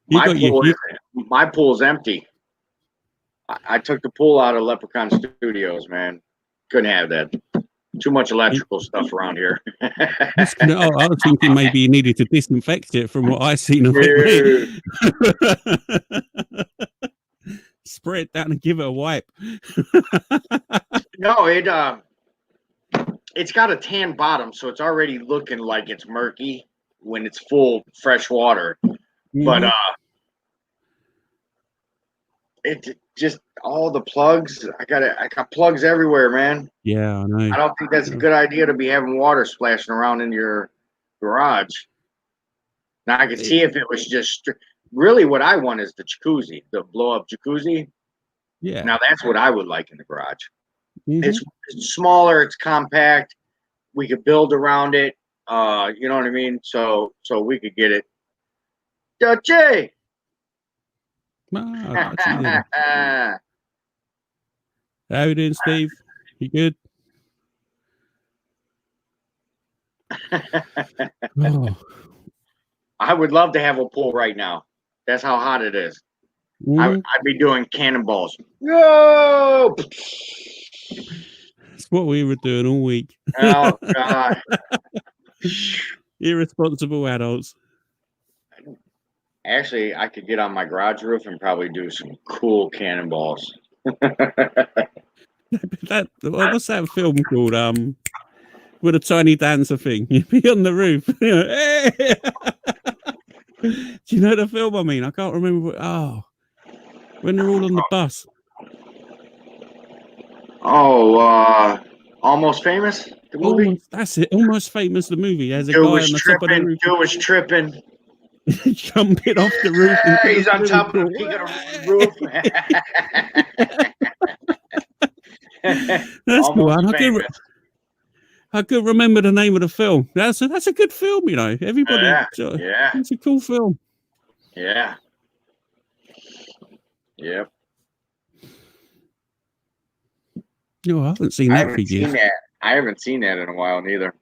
My pool's empty. I took the pool out of Leprechaun Studios, man. Couldn't have that. Too much electrical stuff around here. I was thinking maybe you needed to disinfect it from what I've seen of it. Spray it down and give it a wipe. No, it's got a tan bottom, so it's already looking like it's murky when it's full fresh water. Mm-hmm. But it just all the plugs. I got plugs everywhere, man. Yeah, I know. I don't think that's a good idea to be having water splashing around in your garage. Now I could see if it was just really what I want is the jacuzzi, the blow up jacuzzi. Yeah. Now that's what I would like in the garage. Mm-hmm. It's smaller, it's compact. We could build around it. You know what I mean? So we could get it. Dutchie! How you doing, Steve? You good? Oh. I would love to have a pool right now. That's how hot it is. I'd be doing cannonballs. No! That's what we were doing all week. Oh, God. Irresponsible adults. Actually, I could get on my garage roof and probably do some cool cannonballs. What's that film called? With a tiny dancer thing. You'd be on the roof. Hey! Do you know the film I mean? I can't remember. When they're all on the bus. Oh, Almost Famous? The movie? That's it. Almost Famous, the movie. There's a guy on the top of the roof. Joe was tripping. jumping off the roof. He's on top of the peak of the roof. That's the one. Famous. I could remember the name of the film. That's a good film, you know. Everybody, yeah. It's a cool film. Yeah. Yep. No, I haven't seen that for years. I haven't seen that in a while neither.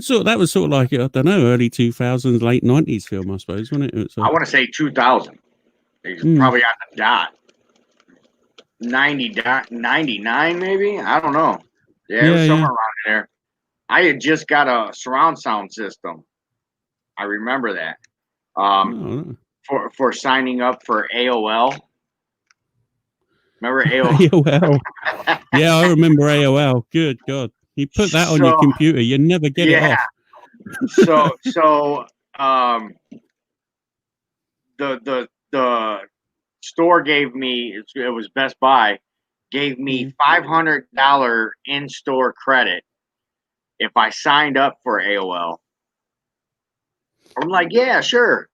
So that was sort of like, I don't know, early 2000s, late 90s film, I suppose, wasn't it? I want to say 2000. He's probably on the dot. 99 maybe? I don't know. Yeah, it was somewhere around there. I had just got a surround sound system. I remember that. For signing up for AOL. Remember AOL? AOL. Yeah, I remember AOL. Good God. You put that on your computer, you never get it off. The store gave me, it was Best Buy, gave me $500 in-store credit if I signed up for AOL. I'm like, yeah, sure.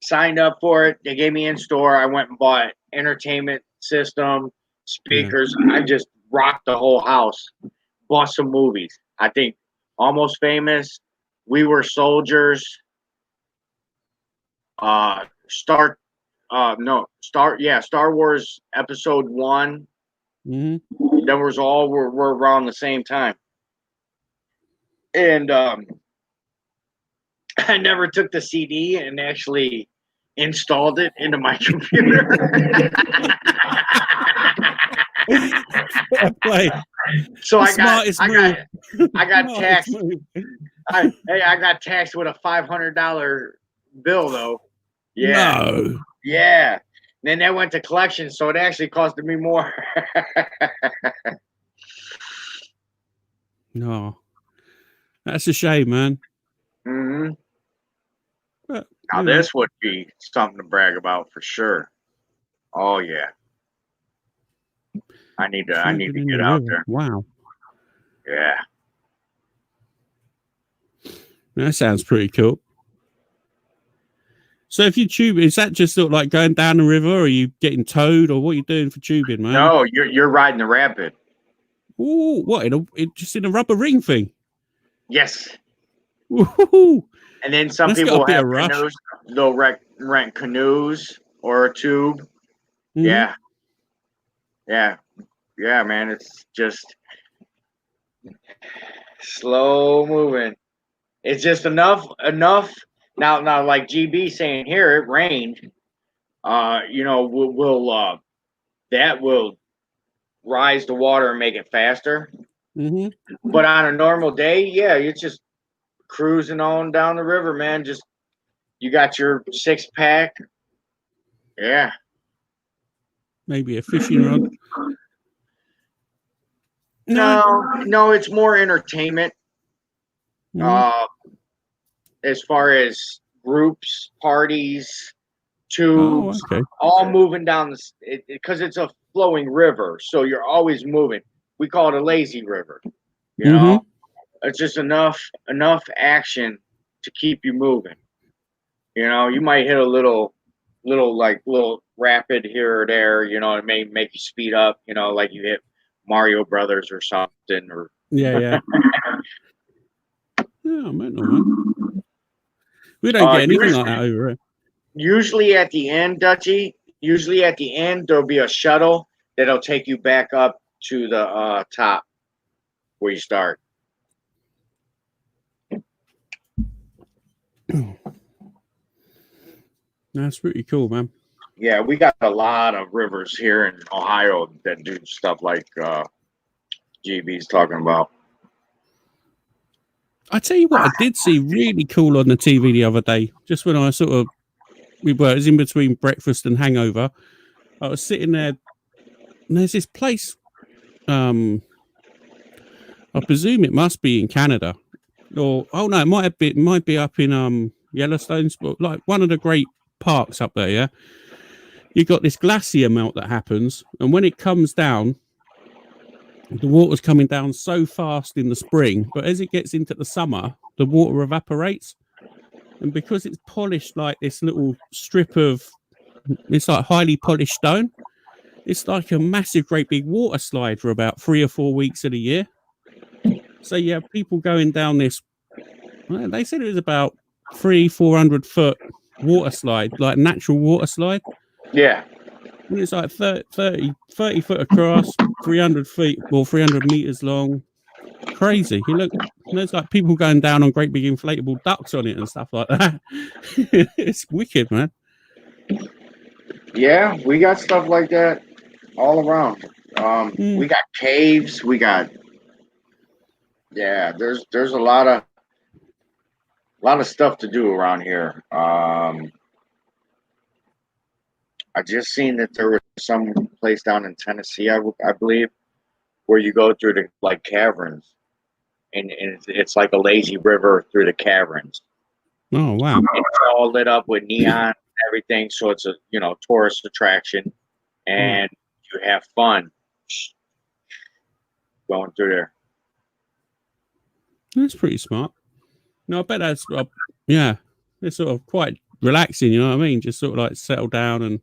Signed up for it. They gave me in-store. I went and bought entertainment system, speakers. I just rocked the whole house. Bought some movies. I think Almost Famous, We Were Soldiers, Star Wars Episode 1. That was all were around the same time. And I never took the CD and actually installed it into my computer. So I got taxed. I got taxed with a $500 bill though. Yeah. No. Yeah. Then that went to collections, so it actually costed me more. No. That's a shame, man. But, now this would be something to brag about for sure. Oh yeah. I need to get out there. Wow. Yeah. That sounds pretty cool. So if you tube, is that just sort of like going down the river, or are you getting towed, or what are you doing for tubing, man? No, you're riding the rapid. Ooh, what? Just in a rubber ring thing? Yes. Woo-hoo-hoo. And then some people have canoes. They'll rent canoes or a tube. Yeah. Yeah. Yeah, man. It's just slow moving. It's just enough. Now, like GB saying here, it rained. That will rise the water and make it faster. But on a normal day, yeah, you're just cruising on down the river, man. Just you got your 6-pack. Yeah. Maybe a fishing rod. No, it's more entertainment. As far as groups, parties, tubes, all moving down because it's a flowing river, so you're always moving. We call it a lazy river. You know, it's just enough action to keep you moving. You know, you might hit a little rapid here or there. You know, it may make you speed up. You know, like you hit Mario Brothers or something. Or yeah. Yeah, man. We don't get anything like that over here. Usually at the end, Dutchie, there'll be a shuttle that'll take you back up to the top where you start. That's pretty cool, man. Yeah, we got a lot of rivers here in Ohio that do stuff like GB's talking about. I tell you what, I did see really cool on the TV the other day. Just when I it was in between breakfast and hangover. I was sitting there, and there's this place. I presume it must be in Canada, or it might be up in Yellowstone, but like one of the great parks up there. Yeah, you got this glacier melt that happens, and when it comes down, the water's coming down so fast in the spring, but as it gets into the summer, the water evaporates. and because it's polished like this little strip of, it's like highly polished stone. It's like a massive, great big water slide for about 3 or 4 weeks of the year. So you have people going down this. Well, they said it was about 300-400 foot water slide, like natural water slide. Yeah. And it's like 30 foot across, 300 feet or 300 meters long. Crazy. There's like people going down on great big inflatable ducks on it and stuff like that. It's wicked, man. Yeah, we got stuff like that all around. We got caves. We got, yeah. There's a lot of stuff to do around here. I just seen that there was some place down in Tennessee, I believe, where you go through the like caverns, and it's like a lazy river through the caverns. Oh wow! It's all lit up with neon and everything, so it's a tourist attraction, and you have fun going through there. That's pretty smart. No, I bet that's yeah. It's sort of quite relaxing. You know what I mean? Just sort of like settle down and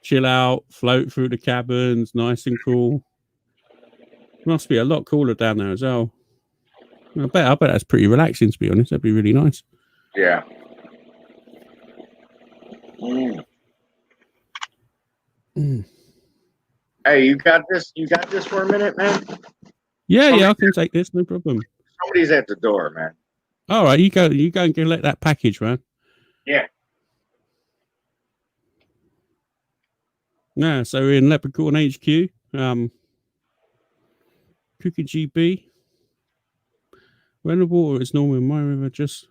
chill out, float through the caverns, nice and cool. Must be a lot cooler down there as well. I bet that's pretty relaxing, to be honest. That'd be really nice. Yeah. Hey, you got this? You got this for a minute, man? Yeah, I can take this, no problem. Somebody's at the door, man. All right, you go and collect that package, man. Yeah. Yeah, so we're in Leprechaun HQ. Cookie GB. When the water is normal in my river, just...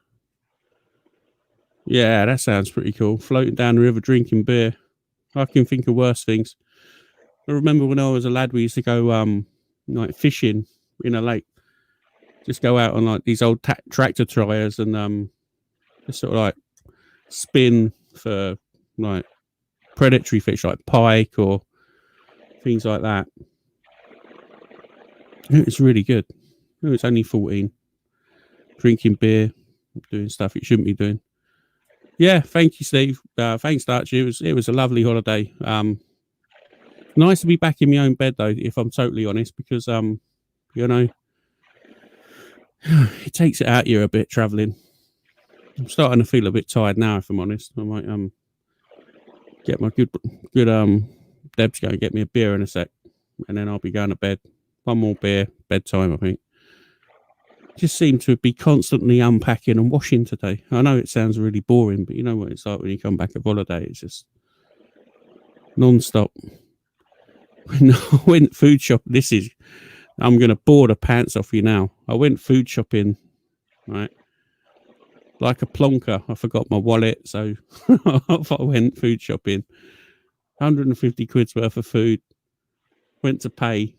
Yeah, that sounds pretty cool. Floating down the river, drinking beer. I can think of worse things. I remember when I was a lad, we used to go like fishing in a lake. Just go out on like these old tractor tires and just sort of like spin for like predatory fish like pike or things like that. It's really good. It's only 14. Drinking beer, doing stuff it shouldn't be doing. Yeah, thank you, Steve. Thanks, Dutch. It was a lovely holiday. Nice to be back in my own bed though, if I'm totally honest, because it takes it out you a bit traveling. I'm starting to feel a bit tired now, if I'm honest. I might get my good Deb's going to get me a beer in a sec, and then I'll be going to bed. One more beer, bedtime, I think. Just seem to be constantly unpacking and washing today. I know it sounds really boring, but you know what it's like when you come back of holiday. It's just non-stop. When I went food shopping, I'm going to bore the pants off you now. I went food shopping, right? Like a plonker. I forgot my wallet, so I went food shopping. 150 quid's worth of food. Went to pay.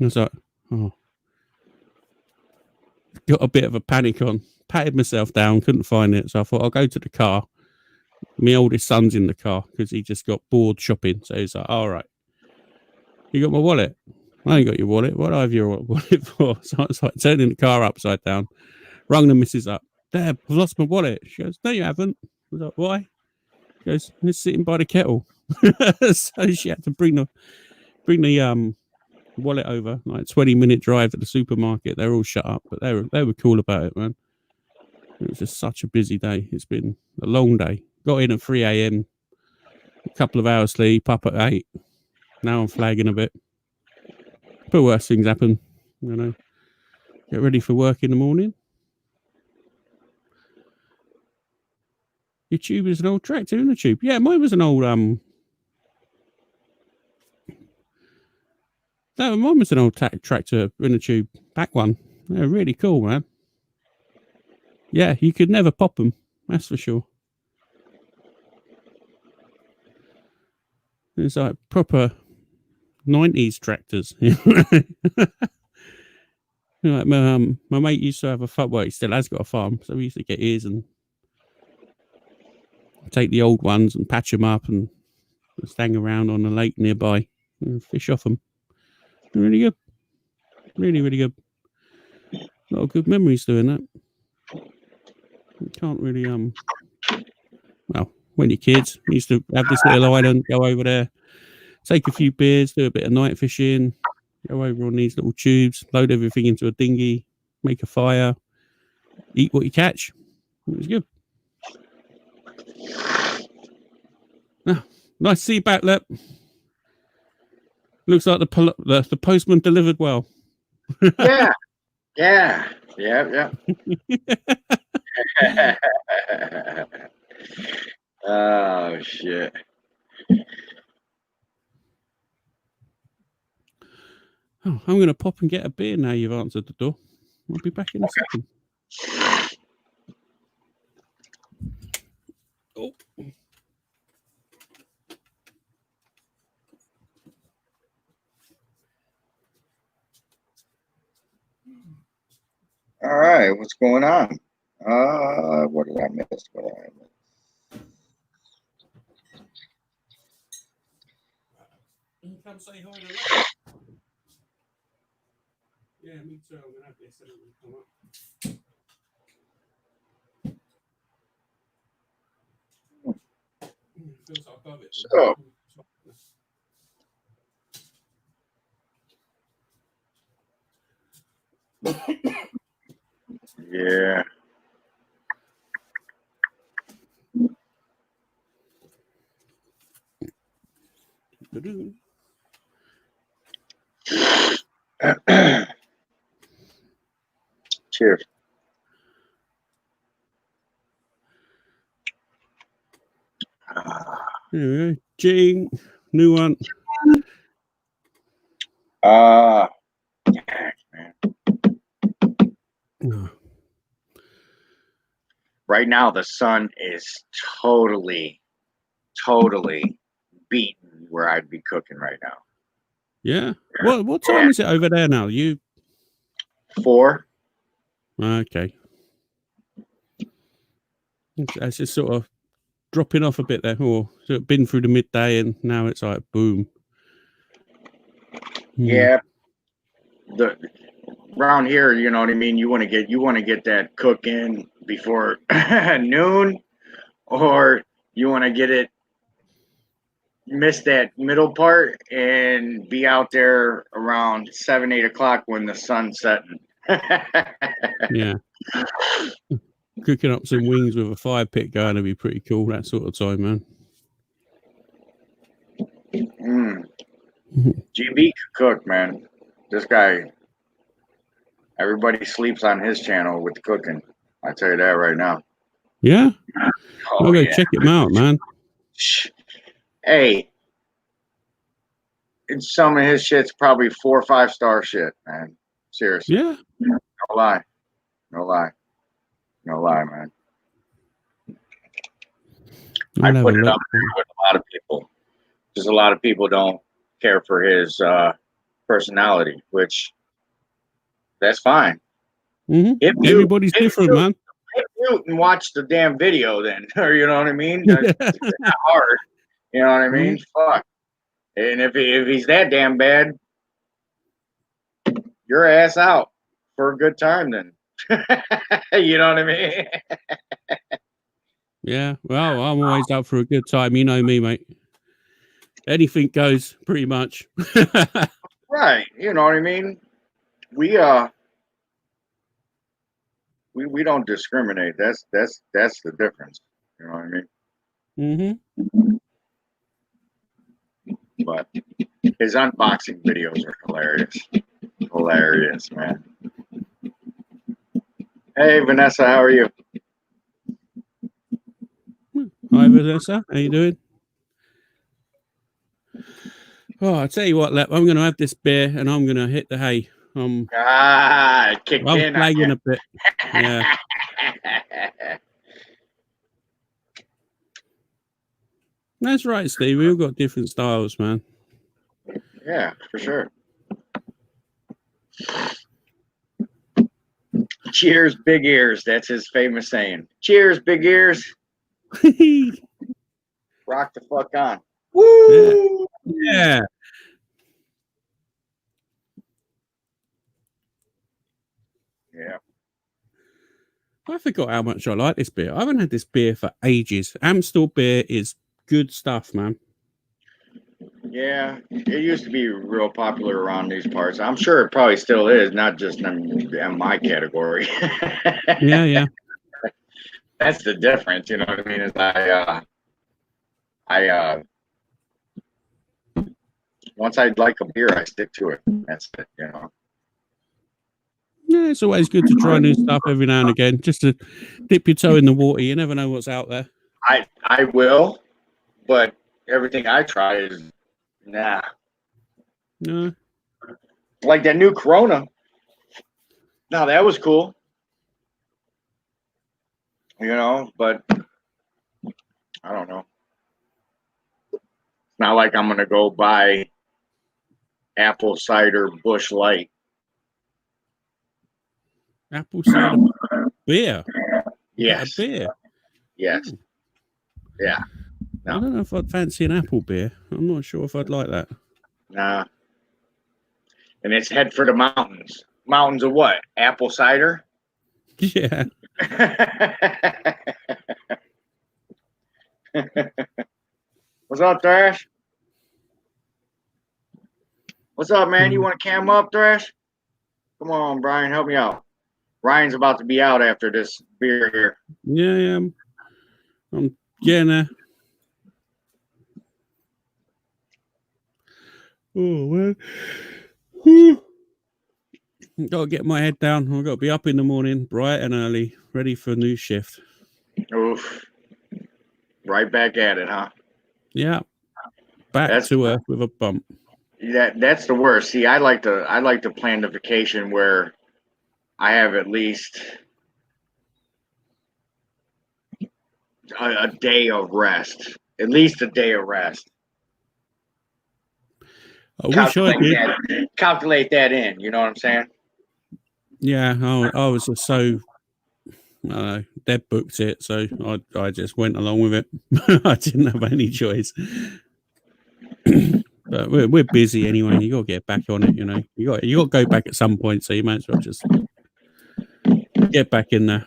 I was like, oh. Got a bit of a panic on. Patted myself down, couldn't find it. So I thought I'll go to the car. My oldest son's in the car because he just got bored shopping. So he's like, all right. You got my wallet? I ain't got your wallet. What do I have your wallet for? So I was like turning the car upside down. Rung the missus up. Dad, I've lost my wallet. She goes, no, you haven't. I was like, why? She goes, it's sitting by the kettle. So she had to bring the wallet over, like 20-minute drive to the supermarket. They're all shut up, but they were cool about it, man. It was just such a busy day. It's been a long day. Got in at 3 a.m. A couple of hours sleep, up at 8. Now I'm flagging a bit. But worse things happen, you know. Get ready for work in the morning. Your tube is an old tractor in the tube. Yeah, mine was an old No, mine was an old tractor in a tube. Back one. They're really cool, man. Yeah, you could never pop them. That's for sure. It's like proper 90s tractors. Like my mate used to have a farm. Well, he still has got a farm. So we used to get his and take the old ones and patch them up and just hang around on the lake nearby and fish off them. Really good. Really, really good. A lot of good memories doing that. You can't really well, when you're kids, you used to have this little island, go over there, take a few beers, do a bit of night fishing, go over on these little tubes, load everything into a dinghy, make a fire, eat what you catch. It was good. Oh, nice to see you back, Lep. Looks like the postman delivered well. Yeah. Oh shit. Oh, I'm going to pop and get a beer now you've answered the door. I'll be back in a second. Oh. All right, what's going on? What did I miss? Come say hi to Lep. Yeah, me too. I'm going to have this and it'll come up. Feels like above it. So, yeah. Cheers. There we go. Jing. New one. Man. Oh. Right now, the sun is totally beaten where I'd be cooking right now. Yeah. What time is it over there now? You 4. okay? It's just sort of dropping off a bit there, or so it's been through the midday and now it's like boom. Yeah. Around here, you know what I mean. You want to get that cook in before noon, or you want to get it, miss that middle part and be out there around 7, 8 o'clock when the sun's setting. Yeah. Cooking up some wings with a fire pit going to be pretty cool that sort of time, man. GB could cook, man. This guy, everybody sleeps on his channel with the cooking. I tell you that right now. Yeah. Oh, I'll go yeah. check him out, man. Hey, some of his shit's probably 4 or 5 star shit, man. Seriously. Yeah. No lie, man. I put it up there with a lot of people because a lot of people don't care for his personality, which that's fine. Mm-hmm. Everybody's different, man. Hit mute and watch the damn video then, or you know what I mean? It's not hard. You know what I mean? Fuck. And if he's that damn bad, your ass out for a good time then. You know what I mean? Yeah. Well, I'm always out for a good time. You know me, mate. Anything goes, pretty much. Right. You know what I mean? We don't discriminate. That's the difference. You know what I mean? Mm-hmm. But his unboxing videos are hilarious. Hilarious, man. Hey Vanessa, how are you? Hi Vanessa, how you doing? Oh, I tell you what, Lep, I'm gonna have this beer and I'm gonna hit the hay. It kicked I'm in. flagging a bit. Yeah. That's right, Steve. We've got different styles, man. Yeah, for sure. Cheers, big ears. That's his famous saying. Cheers, big ears. Rock the fuck on. Woo! Yeah. Yeah. I forgot how much I like this beer. I haven't had this beer for ages. Amstel beer is good stuff, man. Yeah, it used to be real popular around these parts. I'm sure it probably still is, not just in my category. Yeah. That's the difference, you know what I mean? Is I once I like a beer, I stick to it. That's it, you know. Yeah, it's always good to try new stuff every now and again, just to dip your toe in the water. You never know what's out there. I will, but everything I try is nah. No. Like that new Corona. Now that was cool, you know, but I don't know. It's not like I'm gonna go buy apple cider Bush Light. Apple cider beer. Yes. A beer. Yes. Yeah. No. I don't know if I'd fancy an apple beer. I'm not sure if I'd like that. Nah. And it's head for the mountains. Mountains of what? Apple cider? Yeah. What's up, Thrash? What's up, man? You want to cam up, Thrash? Come on, Brian, help me out. Ryan's about to be out after this beer here. Yeah. I'm getting there. Oh, man. Got to get my head down. I've got to be up in the morning, bright and early, ready for a new shift. Oof. Right back at it, huh? Yeah. Back to earth with a bump. That's the worst. See, I like to plan the vacation where I have at least a day of rest. At least a day of rest. I wish I did. Calculate that in. You know what I'm saying? Yeah, I was just so Deb booked it, so I just went along with it. I didn't have any choice. But we're busy anyway. You got to get back on it, you know. You got to go back at some point, so you might as well just get back in there.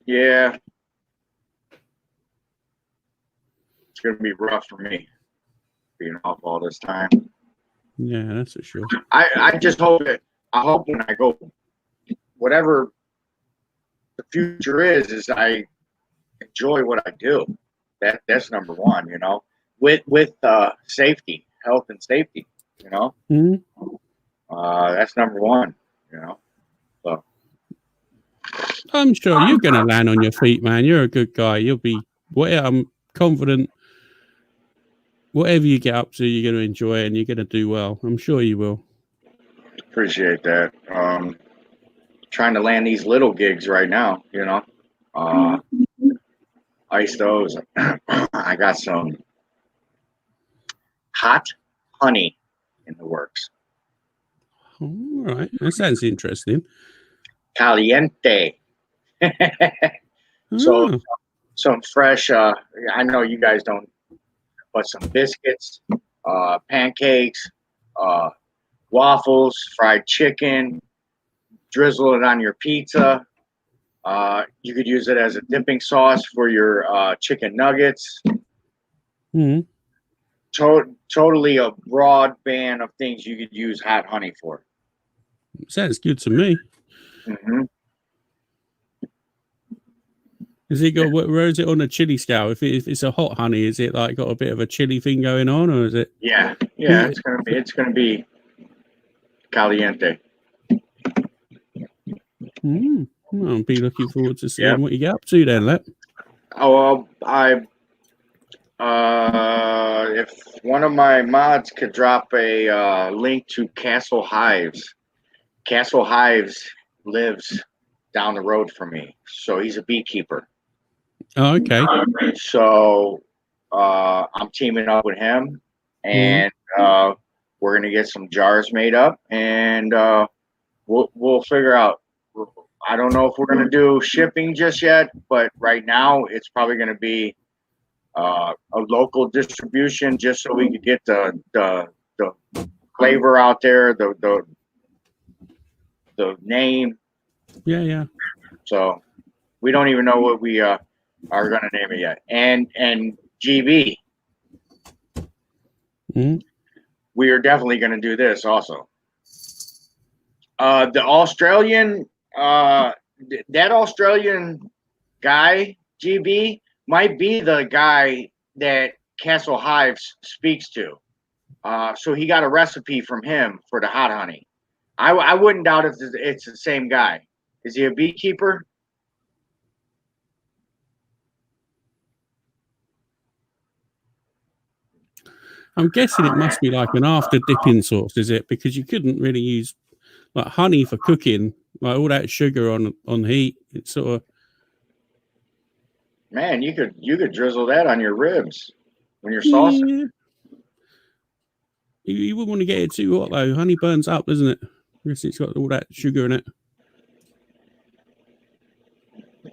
Yeah. It's gonna be rough for me being off all this time. Yeah, that's for sure. I just hope when I go, whatever the future is I enjoy what I do. That's number one, you know, with safety, health and safety, you know. That's number one, you know. So I'm sure you're gonna land on your feet, man. You're a good guy. You'll be I'm confident. Whatever you get up to, you're going to enjoy it and you're going to do well. I'm sure you will. Appreciate that. Trying to land these little gigs right now, you know. Ice those. I got some hot honey in the works. All right. That sounds interesting. Caliente. So some fresh, I know you guys don't, but some biscuits, pancakes, waffles, fried chicken, drizzle it on your pizza. You could use it as a dipping sauce for your chicken nuggets. Totally a broad band of things you could use hot honey for. Sounds good to me. Mm-hmm. Is it got where is it on a chili scale? If it's a hot honey, is it like got a bit of a chili thing going on, or is it? Yeah. It's gonna be caliente. I'll be looking forward to seeing what you get up to then, Lep. Oh, if one of my mods could drop a link to Castle Hives. Castle Hives lives down the road from me, so he's a beekeeper. Oh, okay. So I'm teaming up with him, and we're gonna get some jars made up, and we'll figure out. I don't know if we're gonna do shipping just yet, but right now it's probably gonna be a local distribution, just so we could get the flavor out there, the name. Yeah. So we don't even know what we are going to name it yet. And GB, we are definitely going to do this also. The Australian, that Australian guy, GB, might be the guy that Castle Hives speaks to. So he got a recipe from him for the hot honey. I wouldn't doubt if it's the same guy. Is he a beekeeper? I'm guessing it must be like an after dipping sauce, is it? Because you couldn't really use like honey for cooking, like all that sugar on heat. It's sort of, man, you could drizzle that on your ribs when you're saucing. Yeah. You wouldn't want to get it too hot though. Honey burns up, doesn't it? Because it's got all that sugar in it.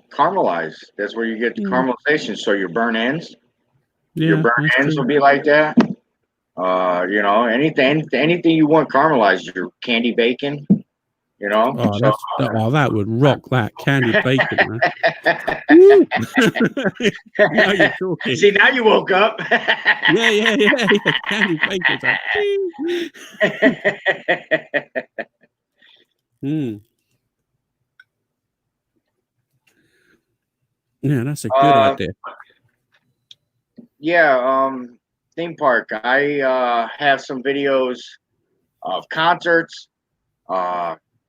Caramelize. That's where you get the caramelization. So your burn ends. Yeah, your burn ends will be like that. Anything you want caramelized. Your candy bacon. That would rock that candy bacon, man. Now you're talking. See, now you woke up. Yeah. Candy bacon's like, Yeah, that's a good idea. Yeah, theme park. I have some videos of concerts,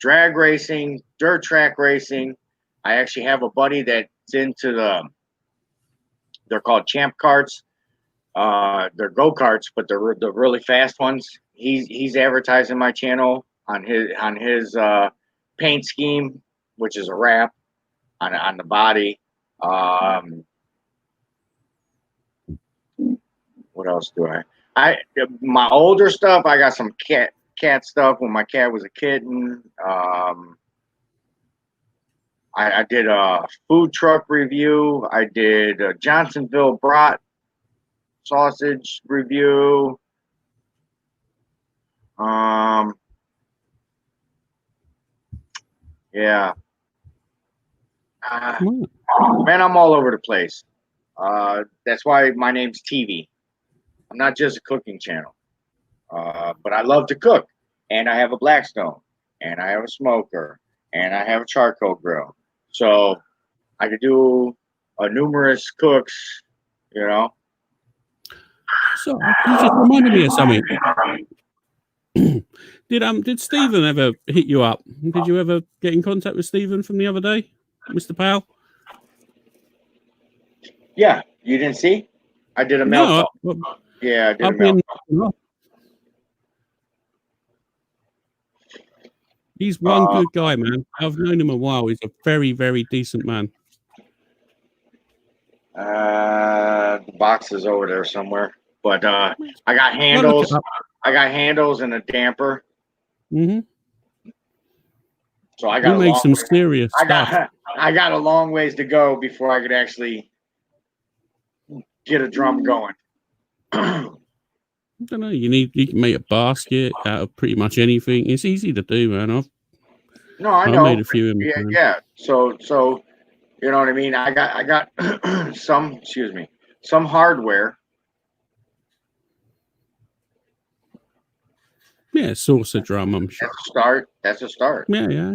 drag racing, dirt track racing. I actually have a buddy that's into they're called champ carts. They're go-karts, but they're the really fast ones. He's advertising my channel on his paint scheme, which is a wrap on the body. What else do I my older stuff, I got some cat stuff when my cat was a kitten. I did a food truck review. I did a Johnsonville brat sausage review. Yeah. Man, I'm all over the place. That's why my name's TV. I'm not just a cooking channel. But I love to cook. And I have a Blackstone. And I have a smoker. And I have a charcoal grill. So I could do numerous cooks, So you just reminded me of something. Did Stephen ever hit you up? Did you ever get in contact with Stephen from the other day, Mr. Powell? Yeah, you didn't see? I did a mail call. Yeah, I did a mail call. He's one good guy, man. I've known him a while. He's a very, very decent man. The box is over there somewhere. But I got handles. I got handles and a damper. So I got some serious stuff. I got a long ways to go before I could actually get a drum going. I don't know. You can make a basket out of pretty much anything. It's easy to do, man. I know. I made a few. Yeah. So you know what I mean. I got some hardware. Yeah, saucer drum. I'm sure. That's a start. Yeah.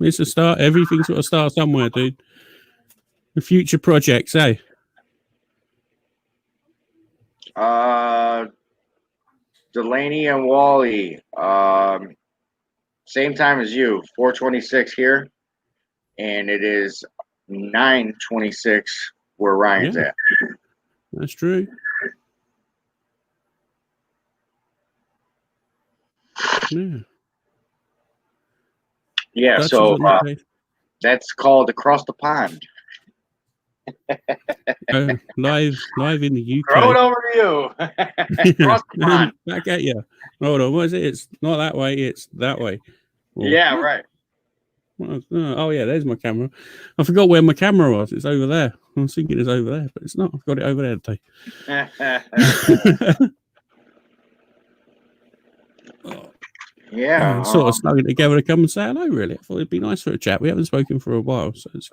It's a start. Everything's got to start somewhere, dude. The future projects, eh? Delaney and Wally, same time as you, 4:26 here, and it is 9:26 where Ryan's at. That's true. Yeah. So that's called Across the Pond. Live in the UK. Throw it over to you. Across the pond. Back at you. Hold on. What is it? It's not that way. It's that way. Yeah, right. Oh, yeah. There's my camera. I forgot where my camera was. It's over there. I was thinking it's over there, but it's not. I've got it over there today. Yeah. sort of slugging together to come and say hello. Really, I thought it'd be nice for a chat. We haven't spoken for a while, so it's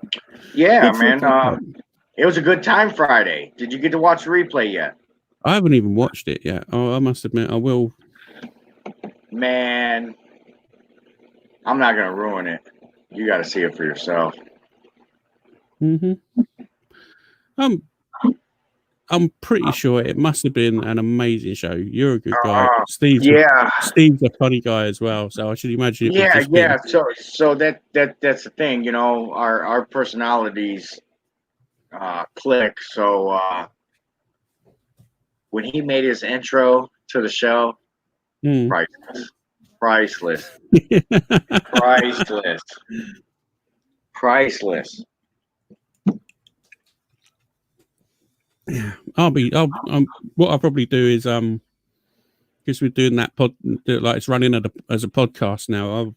Yeah, good for a man. catch-up. It was a good time Friday. Did you get to watch the replay yet? I haven't even watched it yet. Oh, I must admit, I will. Man, I'm not gonna ruin it. You got to see it for yourself. I'm pretty sure it must have been an amazing show. You're a good guy. Steve's a funny guy as well, so I should imagine it would just be. So that's the thing, you know, our personalities click. So when he made his intro to the show, priceless. Yeah, what I'll probably do is because we're doing that like it's running as a podcast now.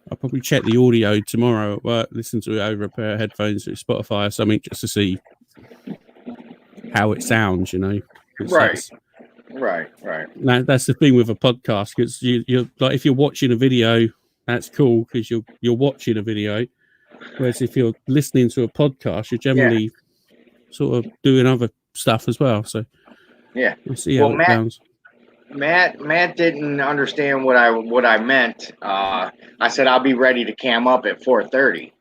I'll probably check the audio tomorrow at work, listen to it over a pair of headphones through Spotify or something, just to see how it sounds. You know, Right. Now that's the thing with a podcast, because you're like, if you're watching a video, that's cool because you're watching a video. Whereas if you're listening to a podcast, you're generally sort of doing other stuff as well. So we'll see how it sounds. Matt didn't understand what I meant. I said I'll be ready to cam up at 4:30.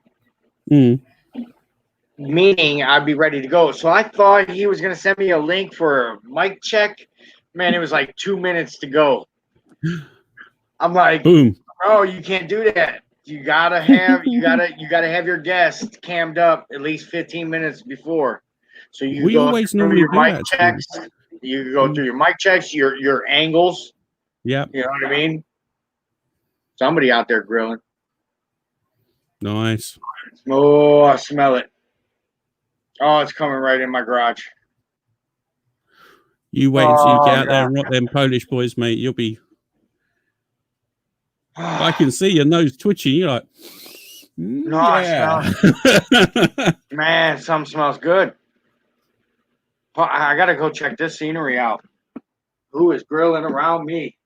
Meaning I'd be ready to go. So I thought he was gonna send me a link for a mic check. Man, it was like 2 minutes to go. I'm like, boom. Oh, you can't do that. You gotta have your guest cammed up at least 15 minutes before. So you go through your mic checks. You go through your mic checks, your angles. Yeah. You know what I mean? Somebody out there grilling. Nice. Oh, I smell it. Oh, it's coming right in my garage. You wait until you get out there and rock them Polish boys, mate. You'll be. I can see your nose twitching. You're like, I smell. Man, something smells good. I gotta go check this scenery out. Who is grilling around me?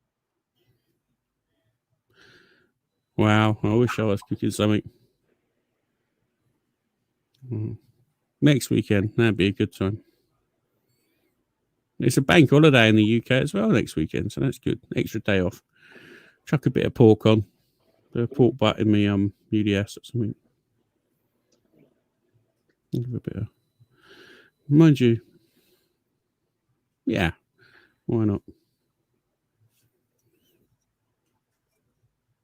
Wow, I wish I was cooking something. Next weekend, that'd be a good time. It's a bank holiday in the UK as well next weekend, so that's good. Extra day off. Chuck a bit of pork on. The pork butt in me UDS or something. Give a bit of, mind you. Yeah, why not?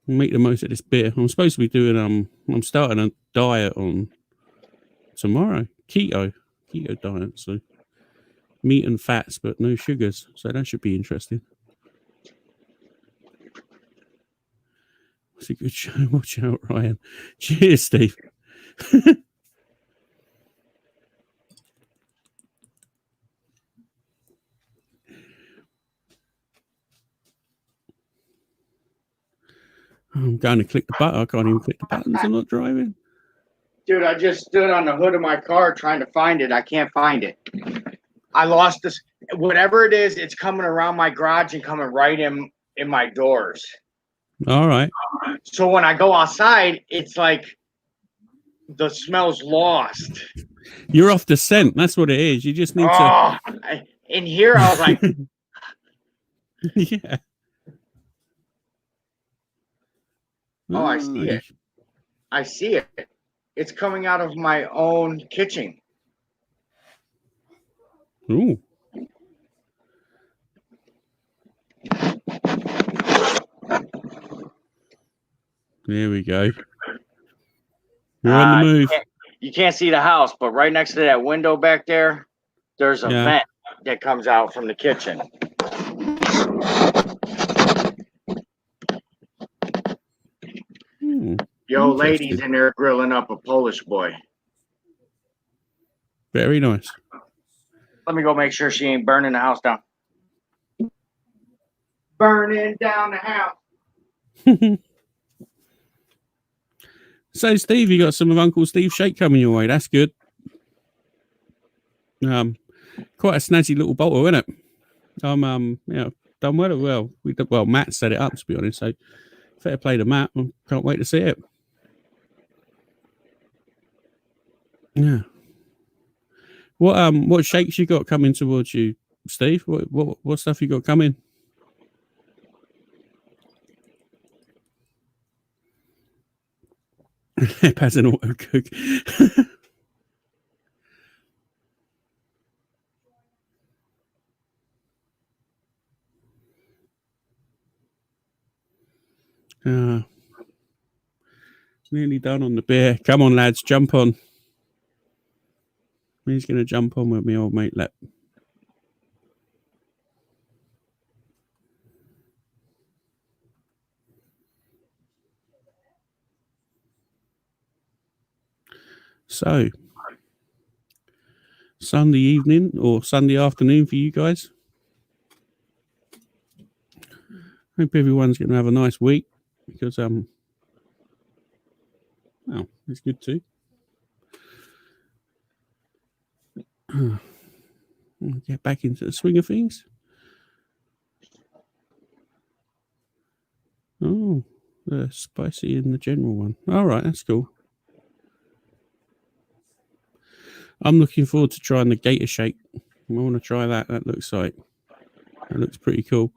Make the most of this beer. I'm supposed to be doing I'm starting a diet on tomorrow. Keto diet, so meat and fats but no sugars. So that should be interesting. It's a good show. Watch out, Ryan. Cheers, Steve. I'm going to click the button. I can't even click the buttons. I'm not driving. Dude, I just stood on the hood of my car trying to find it. I can't find it. I lost this. Whatever it is, it's coming around my garage and coming right in my doors. All right. So when I go outside, it's like the smell's lost. You're off the scent. That's what it is. You just need to. In here, I was like, yeah. Oh, I see it. I see it. It's coming out of my own kitchen. Ooh. There we go. You're on the move. You can't see the house, but right next to that window back there, there's a vent that comes out from the kitchen. Yo, ladies in there grilling up a Polish boy. Very nice. Let me go make sure she ain't burning the house down. Burning down the house. So, Steve, you got some of Uncle Steve's shake coming your way. That's good. Quite a snazzy little bottle, isn't it? Don't done well. Well, Matt set it up, to be honest. So fair play to Matt. I can't wait to see it. Yeah. What shakes you got coming towards you, Steve? What stuff you got coming? As an auto cook. Nearly done on the beer. Come on, lads, jump on. He's going to jump on with me, old mate Lep. So, Sunday evening or Sunday afternoon for you guys. Hope everyone's going to have a nice week because well, it's good too. Get back into the swing of things. Oh, the spicy in the general one. All right, that's cool. I'm looking forward to trying the gator shake. I want to try that. That looks pretty cool.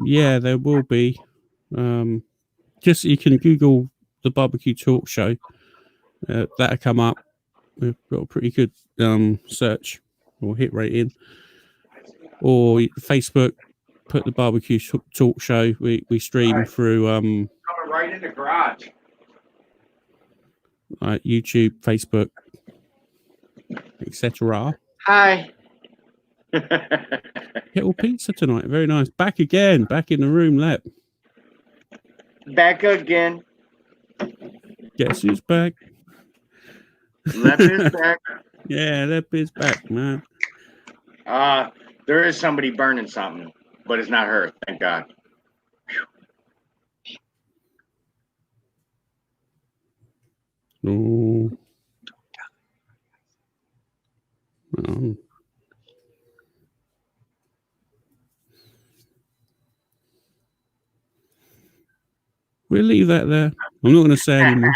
Yeah, there will be. Just you can Google the barbecue talk show. That'll come up. We've got a pretty good search or hit rating. Or Facebook, put the barbecue talk show. We stream through Coming right in the garage. YouTube, Facebook, etc. Hi. Kettle pizza tonight. Very nice. Back again. Back in the room, Lep. Back again. Guess who's back? Lep is back. Yeah, Lep is back, man. There is somebody burning something, but it's not her. Thank God. Oh. We'll leave that there. I'm not going to say anymore.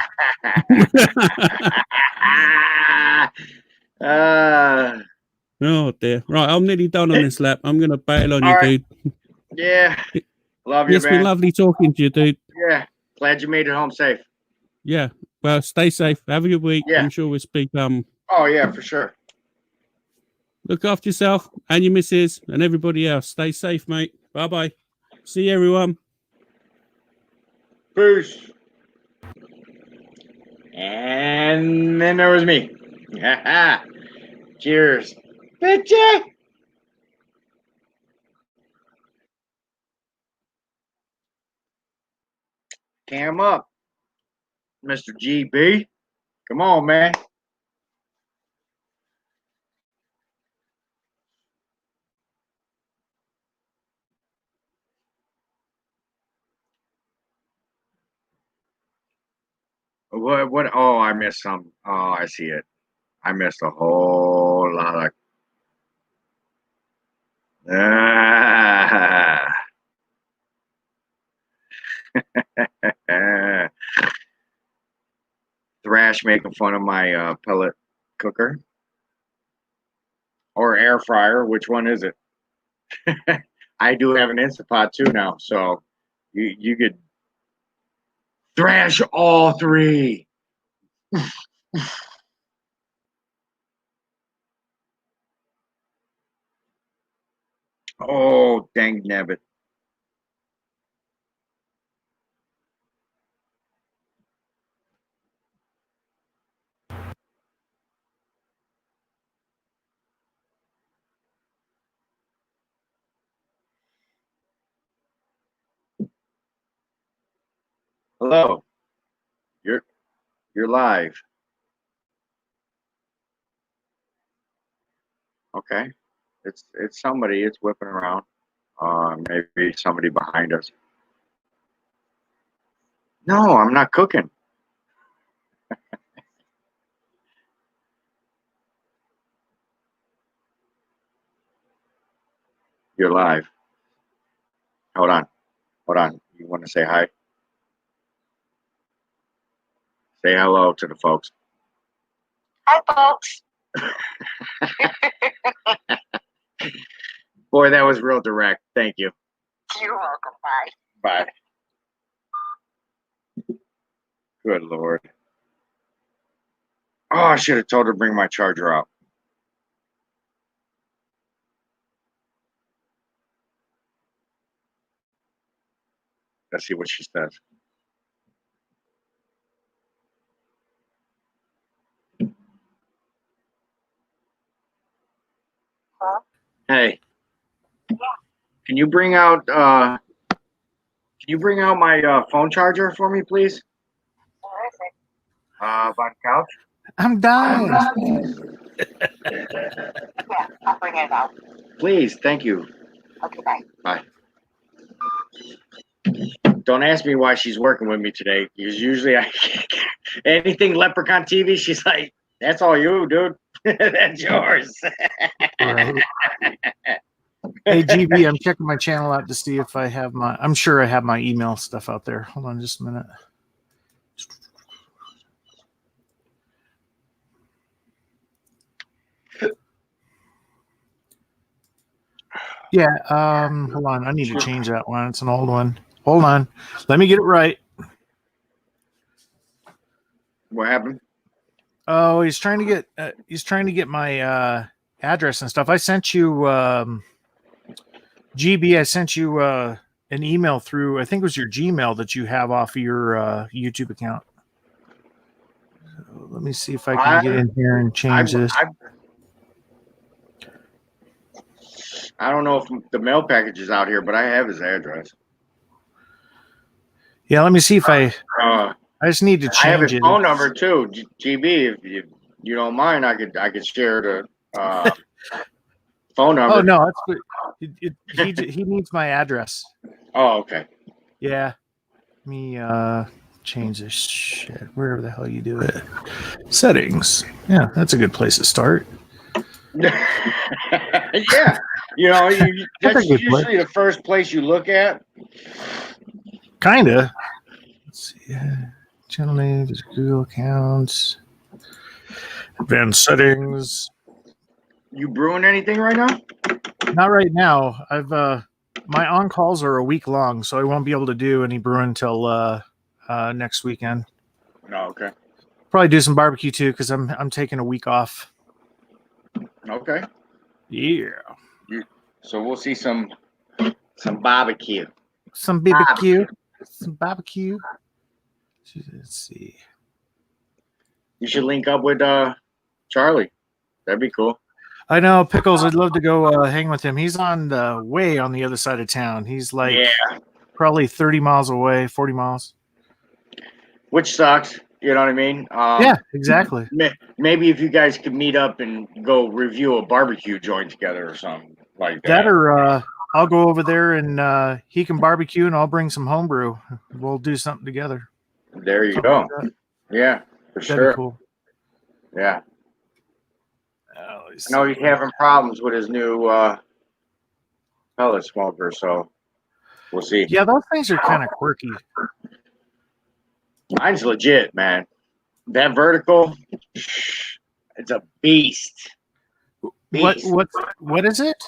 Oh dear. Right, I'm nearly done on this lap. I'm going to bail on you, right. dude. Yeah. Love you, It's been man. lovely talking to you, dude. Yeah. Glad you made it home safe. Yeah. Well, stay safe. Have a good week. Yeah. I'm sure we'll speak. Oh yeah, for sure. Look after yourself and your missus and everybody else. Stay safe, mate. Bye-bye. See you, everyone. Peace. And then there was me. Cheers. Bitchy. Cam up. Mr. GB. Come on, man. What? Oh, I missed some. Oh, I see it. I missed a whole lot of. Thrash making fun of my pellet cooker or air fryer. Which one is it? I do have an Instapot too now, so you could thrash all three. Oh, dang nabbit. Hello. You're live. Okay. It's somebody. It's whipping around. Maybe somebody behind us. No, I'm not cooking. You're live. Hold on. Hold on. You want to say hi? Say hello to the folks. Hi, folks. Boy, that was real direct. Thank you. You're welcome. Bye. Bye. Good Lord. Oh, I should have told her to bring my charger out. Let's see what she says. Huh? Hey. Can you bring out my phone charger for me, please? Where is it? By the couch. I'm dying. Yeah, I'll bring it out. Please, thank you. Okay, bye. Bye. Don't ask me why she's working with me today, because usually anything Leprechaun TV, she's like, "That's all you, dude. That's yours." Right. Hey, GB, I'm checking my channel out to see if I have I'm sure I have my email stuff out there. Hold on just a minute. Yeah, hold on. I need to change that one. It's an old one. Hold on. Let me get it right. What happened? Oh, he's trying to get my address and stuff. I sent you GB, I sent you an email through, I think it was your Gmail that you have off of your YouTube account. So let me see if I can get in here and change this. I don't know if the mail package is out here, but I have his address. Yeah, let me see if I just need to change I have his it. phone number too, GB. If you don't mind, I could share the phone number. Oh no, he needs my address. Oh, okay. Yeah, let me change this shit. Wherever the hell you do it, settings. Yeah, that's a good place to start. Yeah, that's usually the first place you look at. Kinda. Let's see. Channel names, Google accounts, advanced settings. You brewing anything right now? Not right now. I've my on calls are a week long, so I won't be able to do any brewing until next weekend. No, okay. Probably do some barbecue too because I'm taking a week off. Okay. Yeah. So we'll see some barbecue. Some BBQ. Some barbecue. Let's see. You should link up with Charlie. That'd be cool. I know, Pickles. I'd love to go hang with him. He's on the other side of town. He's like probably 30 miles away, 40 miles. Which sucks. You know what I mean? Yeah, exactly. Maybe if you guys could meet up and go review a barbecue joint together or something like that. That or I'll go over there and he can barbecue and I'll bring some homebrew. We'll do something together. There you go. Like yeah, for That'd sure. Be cool. Yeah. I know he's having problems with his new pellet smoker, so we'll see. Yeah, those things are kind of quirky. Mine's legit, man. That vertical, it's a beast. What is it?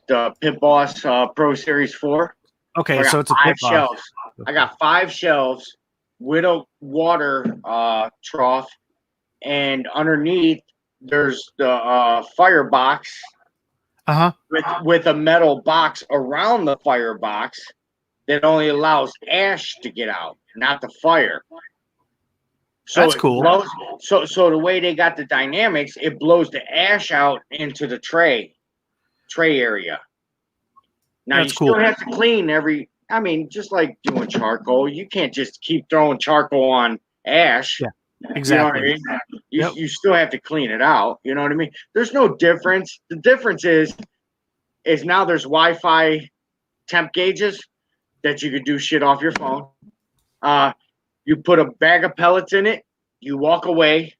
The Pit Boss Pro Series 4. Okay, so it's a 5 Pit Boss. shelves. I got 5 shelves with a water trough, and underneath there's the firebox with a metal box around the firebox that only allows ash to get out, not the fire. So that's cool. Blows, so the way they got the dynamics, it blows the ash out into the tray area. Now that's you cool. still have to clean just like doing charcoal. You can't just keep throwing charcoal on ash. Yeah. Exactly. You know what I mean? You still have to clean it out. You know what I mean? There's no difference. The difference is now there's Wi-Fi temp gauges that you could do shit off your phone. You put a bag of pellets in it. You walk away.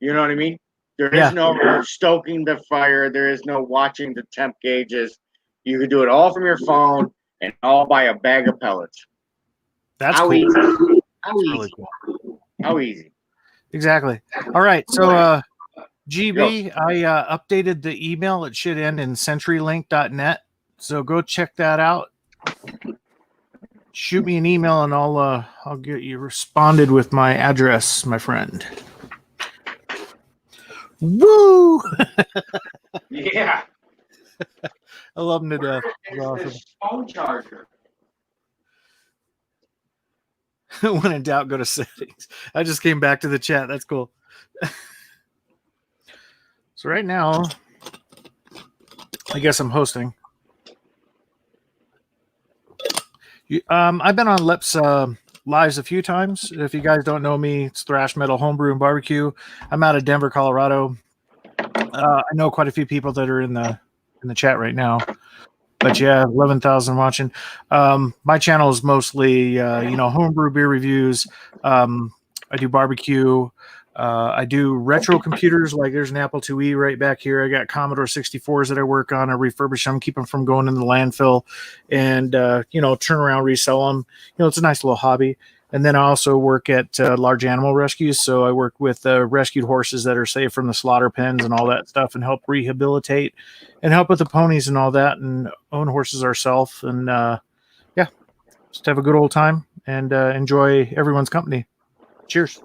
You know what I mean? There is no stoking the fire. There is no watching the temp gauges. You can do it all from your phone and all by a bag of pellets. That's How cool. easy. How That's easy. really cool. How easy. Exactly. All right. So, GB, I updated the email. It should end in centurylink.net. So go check that out. Shoot me an email and I'll get you responded with my address, my friend. Woo! Yeah. I love him to death. It's awesome. Phone charger. When in doubt, go to settings. I just came back to the chat. That's cool. So right now, I guess I'm hosting. I've been on Lep's lives a few times. If you guys don't know me, it's Thrash Metal Homebrew and Barbecue. I'm out of Denver, Colorado. I know quite a few people that are in the chat right now. But yeah, 11,000 watching. My channel is mostly, homebrew beer reviews. I do barbecue. I do retro computers. Like there's an Apple IIe right back here. I got Commodore 64s that I work on. I refurbish them, keep them from going in the landfill, and turn around, resell them. It's a nice little hobby. And then I also work at large animal rescues. So I work with rescued horses that are saved from the slaughter pens and all that stuff, and help rehabilitate and help with the ponies and all that, and own horses ourselves. And just have a good old time and enjoy everyone's company. Cheers.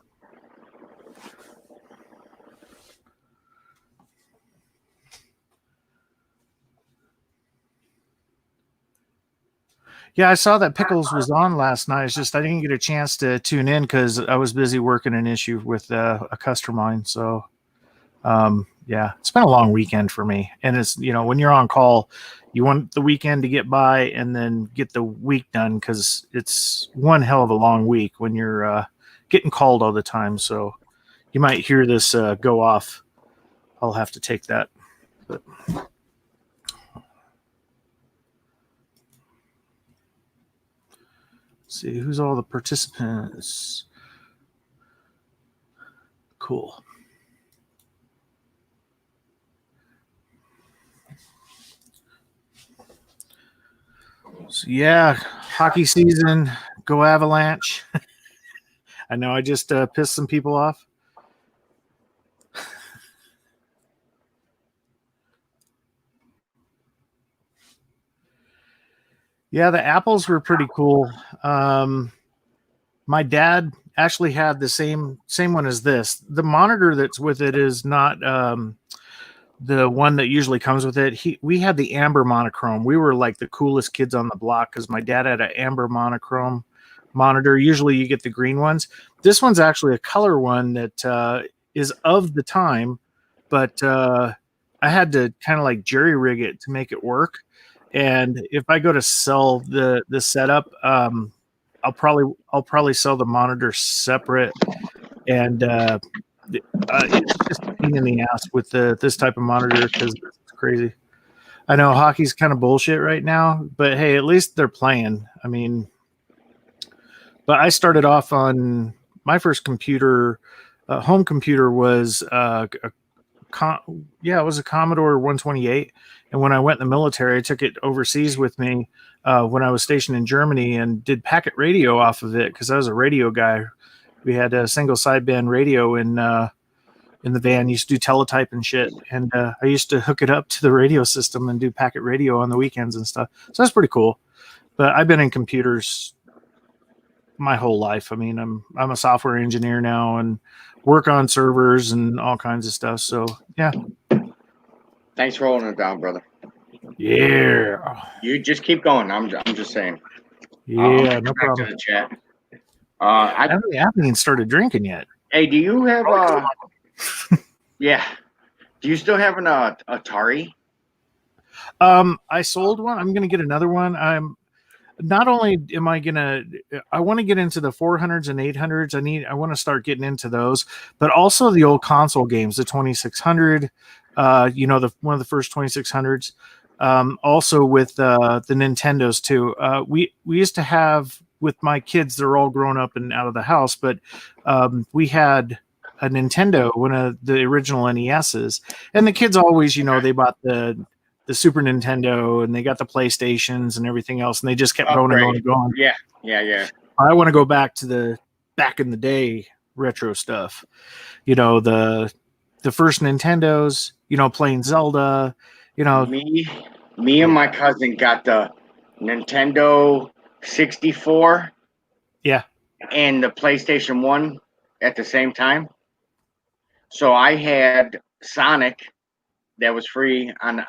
Yeah, I saw that Pickles was on last night. It's just I didn't get a chance to tune in because I was busy working an issue with a customer of mine. So, it's been a long weekend for me. And it's, when you're on call, you want the weekend to get by and then get the week done because it's one hell of a long week when you're getting called all the time. So you might hear this go off. I'll have to take that. But see who's all the participants. Cool. So yeah, hockey season. Go Avalanche. I know I just pissed some people off. Yeah, the apples were pretty cool. My dad actually had the same one as this. The monitor that's with it is not the one that usually comes with it. We had the amber monochrome. We were like the coolest kids on the block because my dad had an amber monochrome monitor. Usually you get the green ones. This one's actually a color one that is of the time, but I had to kind of like jerry rig it to make it work. And if I go to sell the setup, I'll probably sell the monitor separate, and it's just a pain in the ass with this type of monitor because it's crazy. I know hockey's kind of bullshit right now, but hey, at least they're playing. I mean, but I started off on my first computer, home computer was it was a Commodore 128. And when I went in the military, I took it overseas with me when I was stationed in Germany and did packet radio off of it because I was a radio guy. We had a single sideband radio in the van. Used to do teletype and shit. And I used to hook it up to the radio system and do packet radio on the weekends and stuff. So that's pretty cool. But I've been in computers my whole life. I mean, I'm a software engineer now and work on servers and all kinds of stuff. So yeah. Thanks for holding it down, brother. Yeah. You just keep going. I'm just saying. Yeah, no problem. To the chat. I haven't even started drinking yet. Hey, do you have yeah? Do you still have an Atari? I sold one. I'm gonna get another one. I'm not only am I want to get into the 400s and 800s. I want to start getting into those, but also the old console games, the 2600. One of the first 2600s. Also with the Nintendos too. We used to have with my kids, they're all grown up and out of the house, but we had a Nintendo, one of the original NESs, and the kids always, they bought the Super Nintendo and they got the PlayStations and everything else, and they just kept going and going and going. Yeah. I want to go back to the back in the day retro stuff. The first Nintendos, playing Zelda, Me and my cousin got the Nintendo 64 and the PlayStation 1 at the same time. So I had Sonic that was free on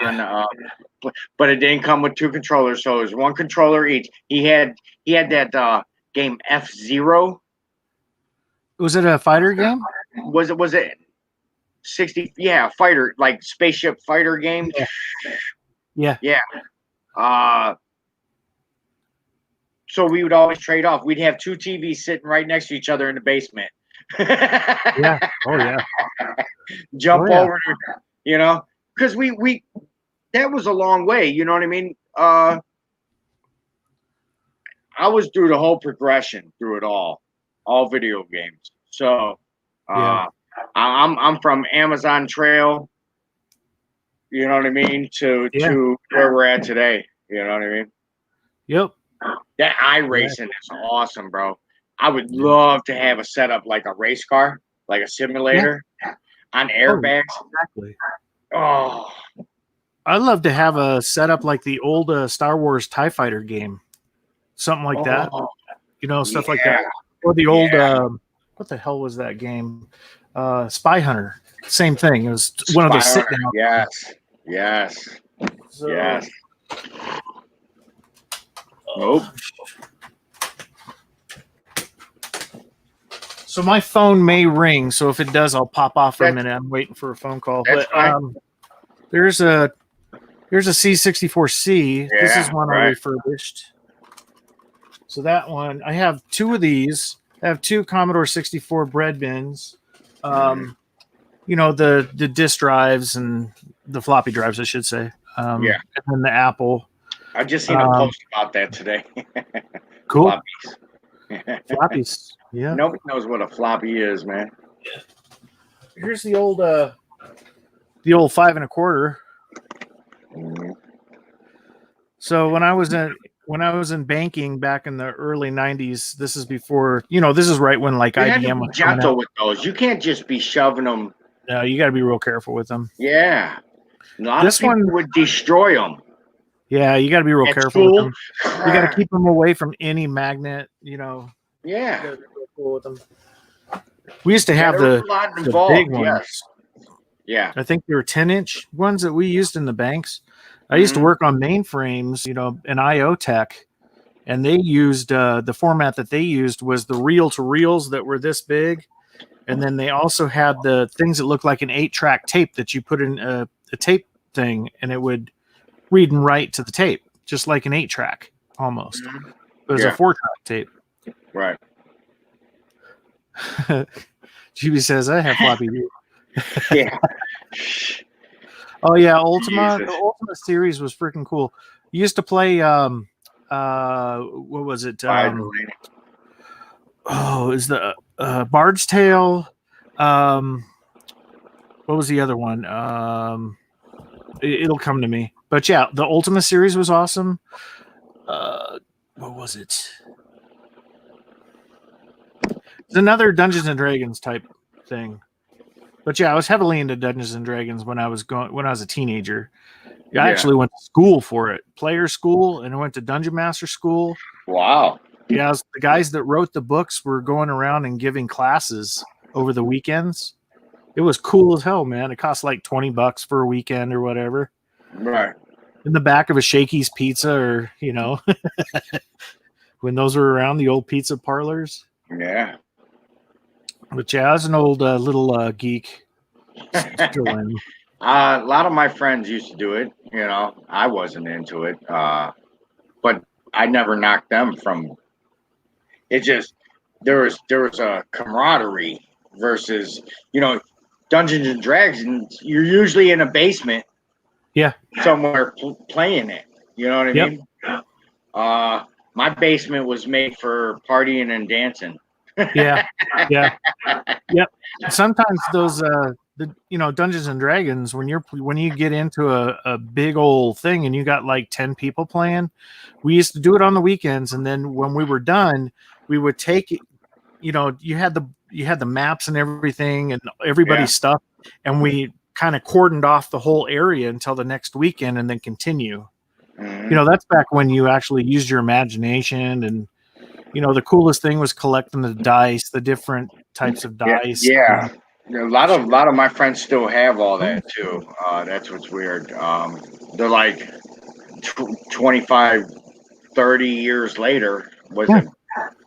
but it didn't come with 2 controllers, so it was 1 controller each. He had that game F-Zero. Was it a fighter game? Was it 60? Yeah, fighter, like spaceship fighter game. Yeah. So we would always trade off. We'd have 2 TVs sitting right next to each other in the basement. Yeah. Oh yeah. Jump over, because we that was a long way. You know what I mean? I was through the whole progression through it all video games. So I'm from Amazon Trail. You know what I mean? To where we're at today. You know what I mean? Yep. That iRacing is awesome, bro. I would love to have a setup like a race car, like a simulator on airbags. Exactly. Oh, I'd love to have a setup like the old Star Wars TIE Fighter game. Something like that. Stuff like that. Or the old, what the hell was that game? Spy Hunter. Same thing. It was one of those sit down. Yes. So, Yes. Nope. So my phone may ring. So if it does, I'll pop off for a minute. I'm waiting for a phone call. That's But there's a C64C. This is one I refurbished. So that one, I have 2 of these. I have 2 Commodore 64 bread bins. The disk drives and the floppy drives, I should say. And then the Apple. I just seen a post about that today. Cool. Floppies. Floppies. Yeah. Nobody knows what a floppy is, man. Here's the old 5 1/4. So when I was in banking back in the early 90s, this is before, this is right when like IBM was coming out. With those. You can't just be shoving them. No, you got to be real careful with them. Yeah. A lot of people would destroy them. Yeah, you got to be real careful with them. You got to keep them away from any magnet, Yeah. You gotta be real cool with them. We used to have the big ones. Yes. Yeah. I think they were 10-inch ones that we used in the banks. I used to work on mainframes, in IO Tech, and they used the format that they used was the reel-to-reels that were this big, and then they also had the things that looked like an 8-track tape that you put in a tape thing, and it would read and write to the tape, just like an 8-track almost. But it was a 4-track tape. Right. GB says, I have floppy disk. Yeah. Oh yeah, Ultima. Jesus. The Ultima series was freaking cool. You used to play what was it? Is the Bard's Tale. What was the other one? It'll come to me. But yeah, the Ultima series was awesome. What was it? It's another Dungeons and Dragons type thing. But yeah, I was heavily into Dungeons and Dragons when I was a teenager. I actually went to school for it, player school, and I went to Dungeon Master school. Wow. Yeah, the guys that wrote the books were going around and giving classes over the weekends. It was cool as hell, man. It cost like $20 for a weekend or whatever. Right. In the back of a Shakey's Pizza, or when those were around, the old pizza parlors. Yeah. But yeah, I was an old little geek. Still in. A lot of my friends used to do it. I wasn't into it, but I never knocked them from. It just there was a camaraderie versus Dungeons and Dragons. You're usually in a basement, somewhere playing it. You know what I mean? My basement was made for partying and dancing. Yeah, yeah, yep. Sometimes those Dungeons and Dragons, when you get into a big old thing and you got like 10 people playing, we used to do it on the weekends, and then when we were done, we would take it. You had the maps and everything and everybody's stuff, and we kind of cordoned off the whole area until the next weekend, and then continue. Mhm. That's back when you actually used your imagination, and the coolest thing was collecting the dice, the different types of dice. Yeah. A lot of my friends still have all that too. That's what's weird. They're like 25, 30 years later. Was Yeah. it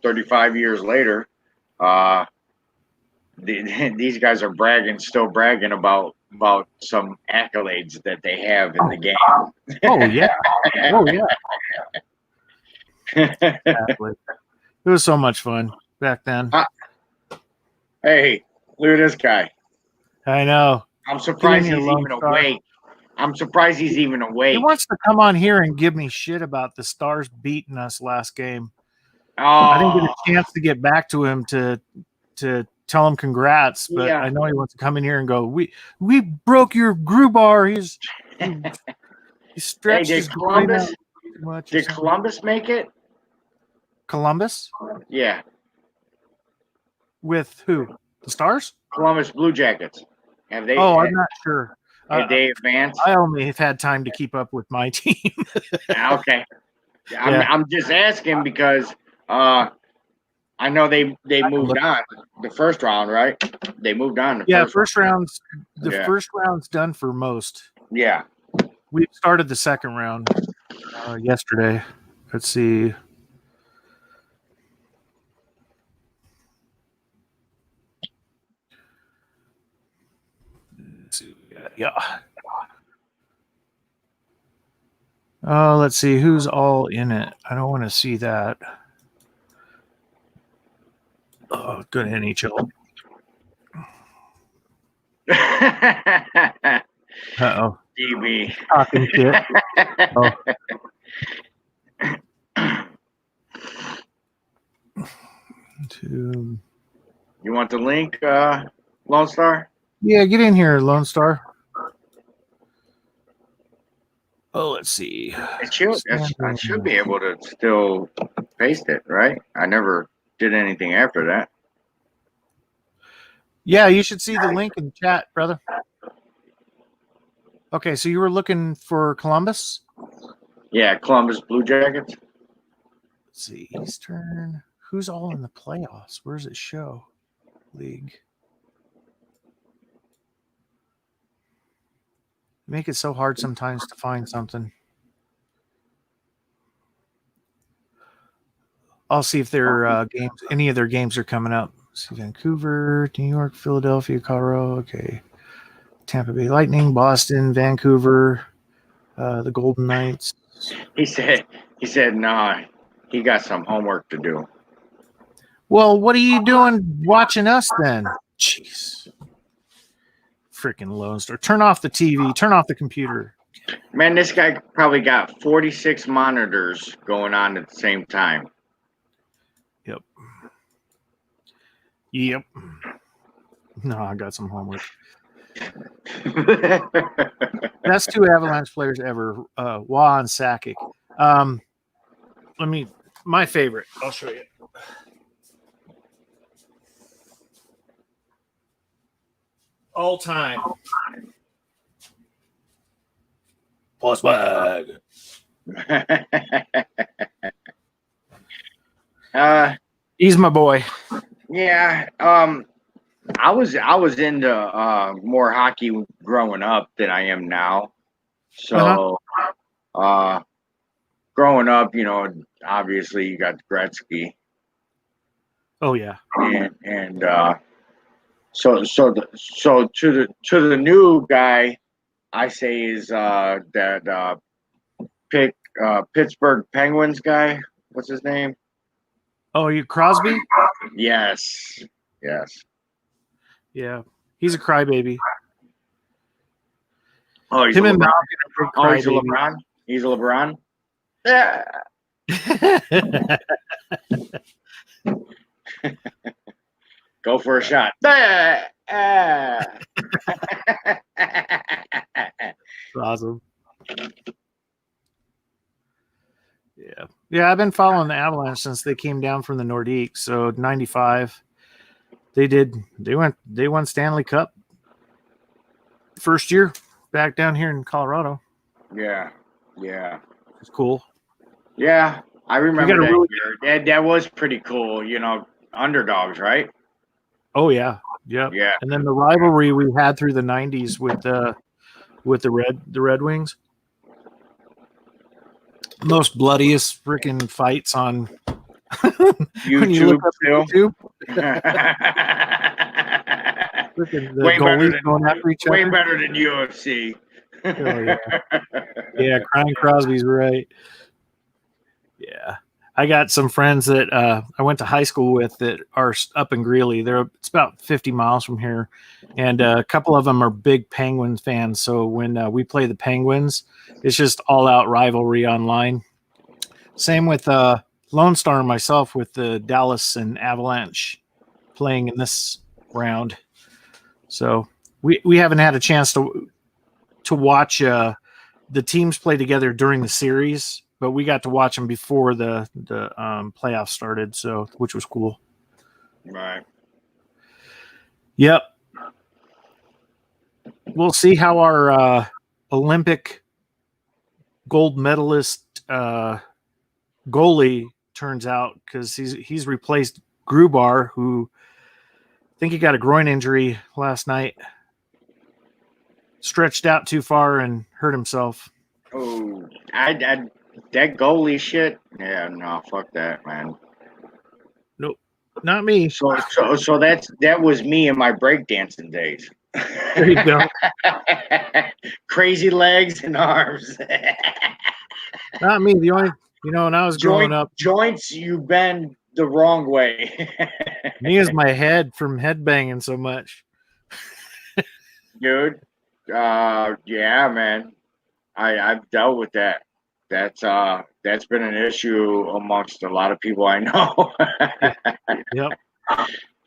35 years later? These guys are still bragging about some accolades that they have in the game. Oh yeah. Oh yeah. Exactly. It was so much fun back then. Hey, look at this guy. I know. I'm surprised Get in he's here, even Lone Star. awake. I'm surprised he's even He awake. wants to come on here and give me shit about the Stars beating us last game. Oh, I didn't get a chance to get back to him to tell him congrats, but Yeah. I know he wants to come in here and go, we broke your Grubar. He stretched Hey, his groin out too much. did Columbus make it? Columbus? Yeah, With who? The Stars? Columbus Blue Jackets. Have they? I'm not sure. Have they advanced? I only have had time to keep up with my team. Okay. Yeah. I'm just asking because I know they moved on the first round, right? They moved on. The first round's done for most. Yeah. We started the second round yesterday. Let's see. Yeah. Let's see who's all in it. I don't want to see that. Oh, good NHL. Uh-oh. DB. Talking shit. Oh. You want the link, Lone Star? Yeah, get in here, Lone Star. Oh, let's see. I should be able to still paste it, right? I never did anything after that. Yeah, you should see the link in the chat, brother. Okay, so you were looking for Columbus? Yeah, Columbus Blue Jackets. Let's see, Eastern. Who's all in the playoffs? Where does it show? League. Make it so hard sometimes to find something. I'll see if their games, any of their games are coming up. Let's see, Vancouver, New York, Philadelphia, Colorado. Okay, Tampa Bay Lightning, Boston, Vancouver, the Golden Knights. He said, nah, he got some homework to do. Well, what are you doing watching us then? Jeez. Freaking Lone Star. Turn off the TV. Turn off the computer. Man, this guy probably got 46 monitors going on at the same time. Yep. No, I got some homework. That's two Avalanche players ever. Wah and Sakic. My favorite. I'll show you. All time. Plus swag. He's my boy. Yeah. I was into more hockey growing up than I am now. So growing up, obviously you got Gretzky. Oh yeah. And so to the new guy, I say is that Pittsburgh Penguins guy. What's his name? Oh, you Crosby? Yes. Yeah, he's a crybaby. Oh, he's Him a and LeBron. Malkin are big Oh, he's a crybaby. LeBron. He's a LeBron. Yeah. Go for a shot. Ah, ah. Awesome. Yeah. I've been following the Avalanche since they came down from the Nordique. So '95, they won Stanley Cup first year back down here in Colorado. Yeah. It's cool. Yeah, I remember got a that really- year. That was pretty cool. Underdogs, right? Oh yeah. Yep. Yeah. And then the rivalry we had through the '90s with the Red Wings. Most bloodiest freaking fights on when you look YouTube up too. YouTube. Freaking the Way better goalies than going after each way other. better than UFC. Oh, yeah. Yeah, Crying Crosby's right. Yeah. I got some friends that I went to high school with that are up in Greeley. It's about 50 miles from here. And a couple of them are big Penguins fans. So when we play the Penguins, it's just all out rivalry online. Same with Lone Star and myself with the Dallas and Avalanche playing in this round. So we haven't had a chance to watch the teams play together during the series, but we got to watch them before the playoffs started, so which was cool. Right. Yep. We'll see how our Olympic gold medalist goalie turns out, because he's replaced Grubar, who I think he got a groin injury last night. Stretched out too far and hurt himself. Oh, that goalie shit. Yeah, no, fuck that, man. Nope, not me. So that was me in my breakdancing days. There you go. Crazy legs and arms. Not me. The only, when I was growing up, joints you bend the wrong way. me is my head from headbanging so much. Dude. Yeah, man. I've dealt with that. That's been an issue amongst a lot of people I know. Yep.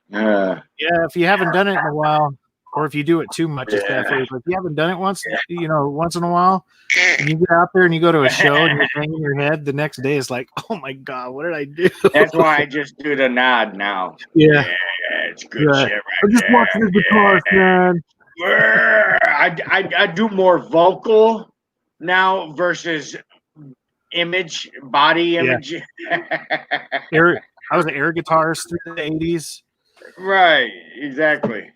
Yeah, if you haven't done it in a while, or if you do it too much, it's bad for you. But if you haven't done it once in a while, and you get out there and you go to a show and you're banging your head, the next day it's like, oh my God, what did I do? That's why I just do the nod now. Yeah. It's good shit right I'm just there. watching the guitars, man. I do more vocal now versus body image. I was an air guitarist through the 80s. Right, exactly.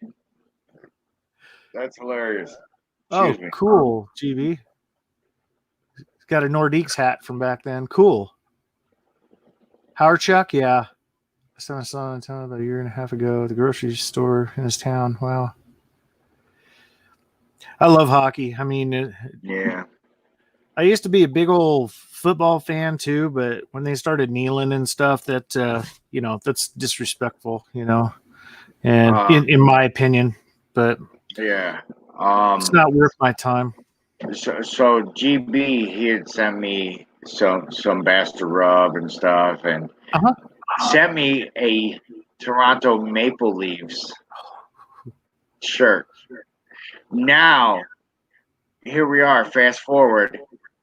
That's hilarious. Excuse me. Cool, GB. He's got a Nordiques hat from back then. Cool. Howard Chuck, yeah. I saw him in town about a year and a half ago at the grocery store in his town. Wow. I love hockey. I mean, Yeah. I used to be a big old football fan too, but when they started kneeling and stuff, that that's disrespectful, and in my opinion. But yeah, it's not worth my time. So GB, he had sent me some Bastard Rub and stuff, and sent me a Toronto Maple Leafs shirt. Now, here we are. Fast forward.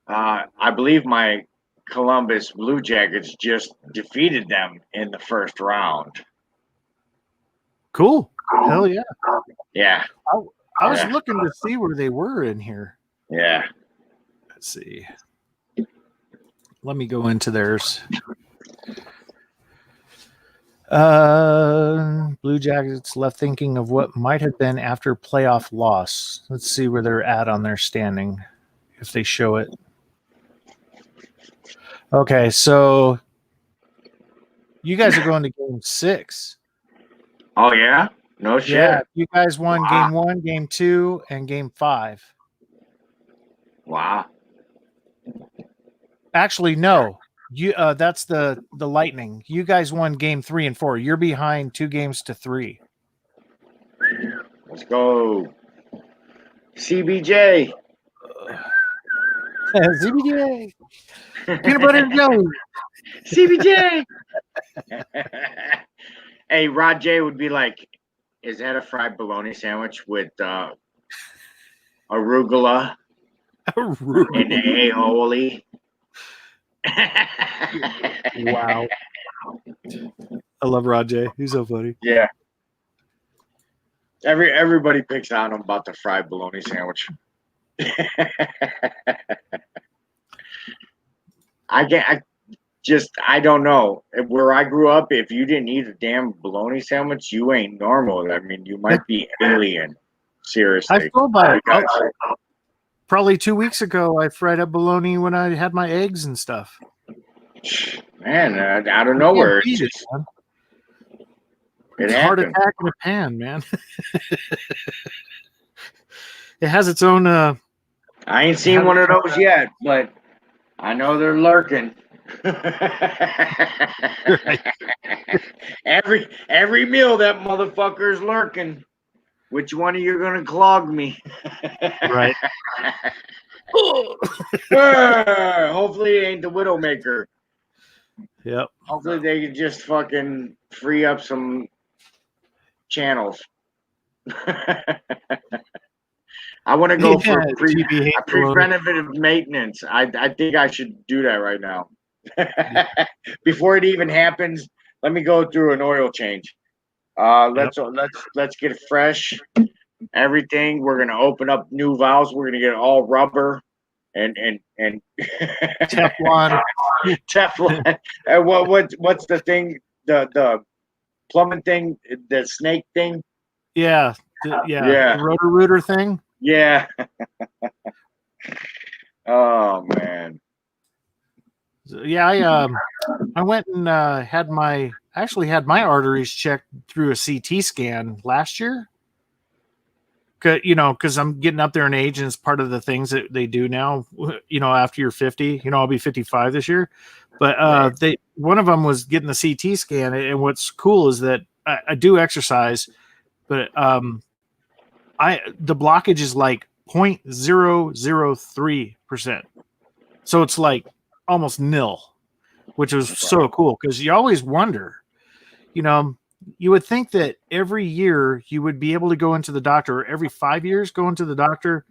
I believe my Columbus Blue Jackets just defeated them in the first round. Cool. Hell yeah. Yeah. I was looking to see where they were in here. Yeah. Let's see. Let me go into theirs. Blue Jackets left thinking of what might have been after playoff loss. Let's see where they're at on their standing, if they show it. Okay, so you guys are going to game 6. Oh, yeah? No shit. Yeah, you guys won game 1, game 2, and game 5. Wow. Actually, no. That's the Lightning. You guys won game 3 and 4. You're behind 2 games to 3. Let's go. CBJ. CBJ. Peanut butter and jelly. CBJ. Hey, Rod J would be like, "Is that a fried bologna sandwich with arugula and aioli?" Wow. I love Rod J. He's so funny. Yeah. Everybody picks on him about the fried bologna sandwich. I don't know. Where I grew up, if you didn't eat a damn bologna sandwich, you ain't normal. I mean, you might be alien. Seriously. I feel bad. Because- Probably 2 weeks ago, I fried up bologna when I had my eggs and stuff. Man, out of nowhere, Can't beat it, it's man. it It's a heart happened. attack in a pan, man. It has its own. I ain't seen one of those yet, but I know they're lurking. Every meal that motherfucker's lurking. Which one of you gonna clog me? Right. Hopefully it ain't the Widowmaker. Yep. Hopefully they can just fucking free up some channels. I want to go for Yeah, GB hates bologna. preventative maintenance. I think I should do that right now. Before it even happens, let me go through an oil change. Let's get it fresh. Everything. We're gonna open up new valves. We're gonna get all rubber and Teflon. Teflon. And what's the thing? The plumbing thing, the snake thing. Yeah. Yeah. The rotor thing. Yeah. Oh man. Yeah, I went and had my arteries checked through a CT scan last year. Because I'm getting up there in age, and it's part of the things that they do now. After you're 50, I'll be 55 this year. But one of them was getting the CT scan, and what's cool is that I do exercise, but the blockage is like 0.003%, so it's like almost nil, which was so cool because you always wonder, you would think that every year you would be able to go into the doctor, or every 5 years go into the doctor,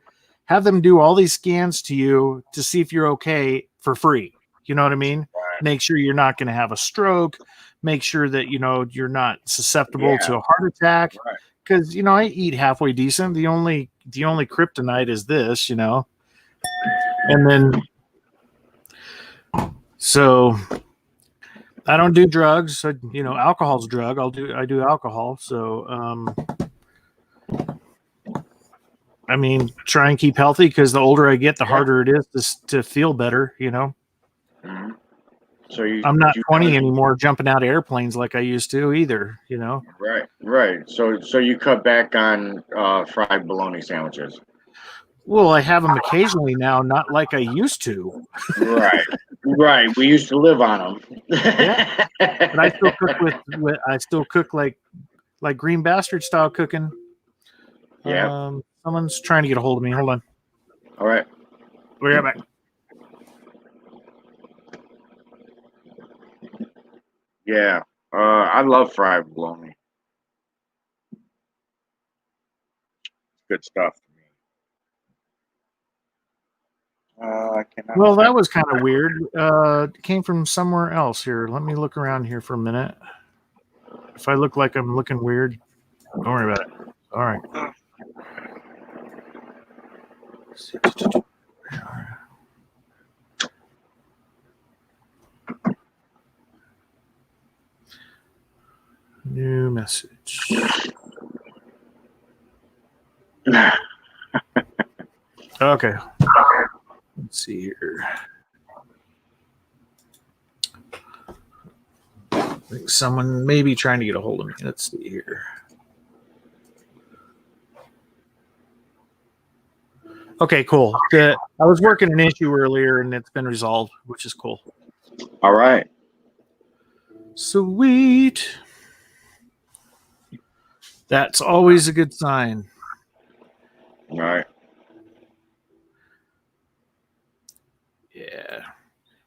have them do all these scans to you to see if you're okay for free. You know what I mean? Right. Make sure you're not going to have a stroke. Make sure that, you're not susceptible to a heart attack. Right. Because, I eat halfway decent. The only kryptonite is this, And then, so I don't do drugs. Alcohol's a drug. I do alcohol. So, try and keep healthy, because the older I get, the harder it is to feel better, Mm-hmm. So I'm not 20 anymore jumping out of airplanes like I used to either, Right. So you cut back on fried bologna sandwiches. Well, I have them occasionally now, not like I used to. Right. We used to live on them. Yeah. But I still cook with like green bastard style cooking. Yeah. Someone's trying to get a hold of me. Hold on. All right. We'll be right back. Yeah. I love fried bologna. Good stuff. Well, that was kind of weird. It came from somewhere else here. Let me look around here for a minute. If I look like I'm looking weird, don't worry about it. All right. New message. Okay. Let's see here. I think someone may be trying to get a hold of me. Let's see here. Okay, cool. I was working an issue earlier, and it's been resolved, which is cool. All right. Sweet. That's always a good sign. All right. Yeah.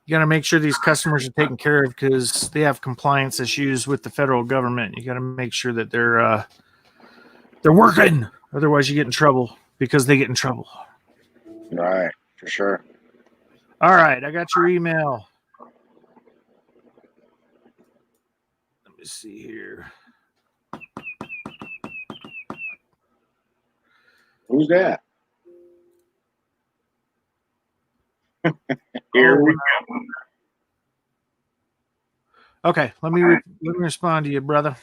You got to make sure these customers are taken care of because they have compliance issues with the federal government. You got to make sure that they're working. Otherwise, you get in trouble because they get in trouble. Right, for sure. All right, I got your email. Let me see here. Who's that? Here we go. Okay, let me respond to you, brother.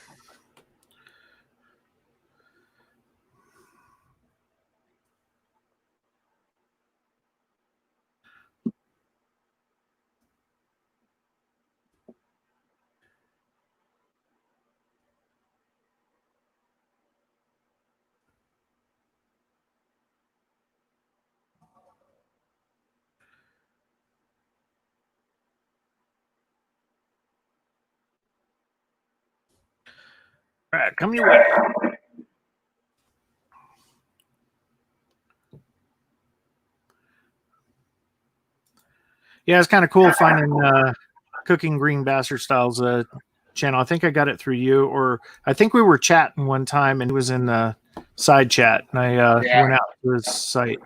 All right, come your way. Yeah, it's kind of cool finding Cooking Green Bastard Styles channel. I think I got it through you, or I think we were chatting one time and it was in the side chat, and I went out to his site.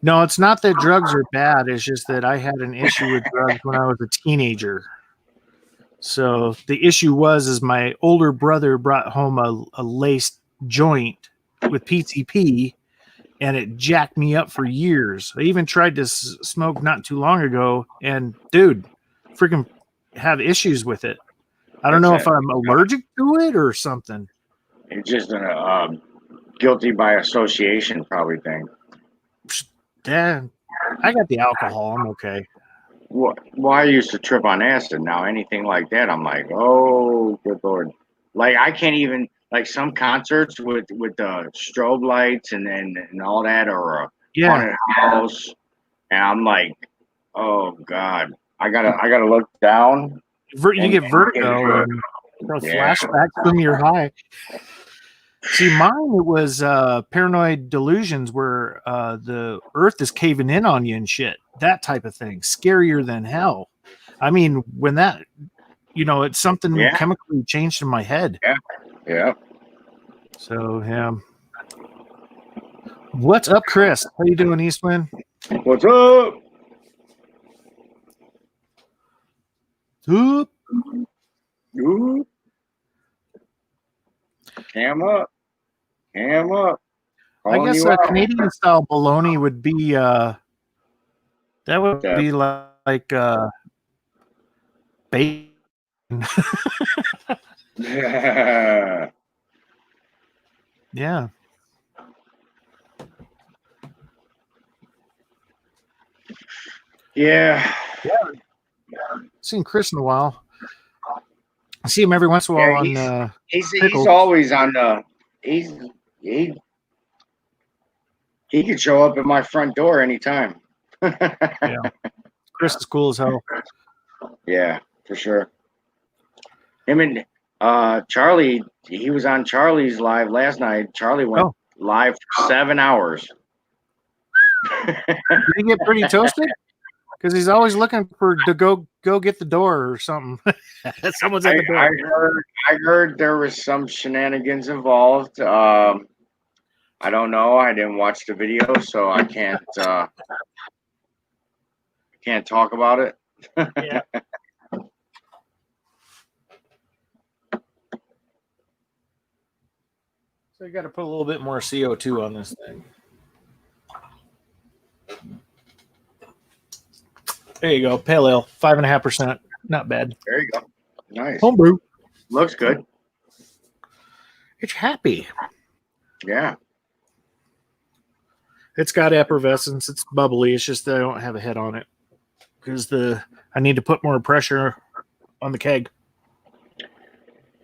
No, it's not that drugs are bad. It's just that I had an issue with drugs when I was a teenager. So the issue was my older brother brought home a laced joint with PCP, and it jacked me up for years. I even tried to smoke not too long ago, and dude, freaking have issues with it. I don't know if I'm allergic to it or something. It's just a guilty by association probably thing. Yeah, I got the alcohol. I'm okay. Well, I used to trip on acid. Now anything like that, I'm like, oh, good Lord. Like I can't even, like some concerts with the strobe lights and all that, or a haunted house, and I'm like, oh God, I gotta look down. You get vertigo and flashbacks from your high. See, mine, it was paranoid delusions where the earth is caving in on you and shit. That type of thing. Scarier than hell. I mean, when that, it's something chemically changed in my head. Yeah. So, yeah. What's up, Chris? How you doing, Eastwind? What's up? Oop. Ooh. Cam up. I guess a Canadian style bologna would be that would be like bacon. Yeah. Yeah. Seen Chris in a while. I see him every once in a while on he's always on the he could show up at my front door anytime. Yeah. Chris is cool as hell. Yeah, for sure. Him and Charlie, he was on Charlie's live last night. Charlie went live for 7 hours. Did he get pretty toasted? Because he's always looking to go get the door or something. Someone's at the door. I heard there was some shenanigans involved. I don't know. I didn't watch the video, so I can't talk about it. Yeah. So you got to put a little bit more CO2 on this thing. There you go. Pale ale, 5.5%. Not bad. There you go. Nice. Homebrew. Looks good. It's happy. Yeah. It's got effervescence. It's bubbly. It's just that I don't have a head on it because I need to put more pressure on the keg.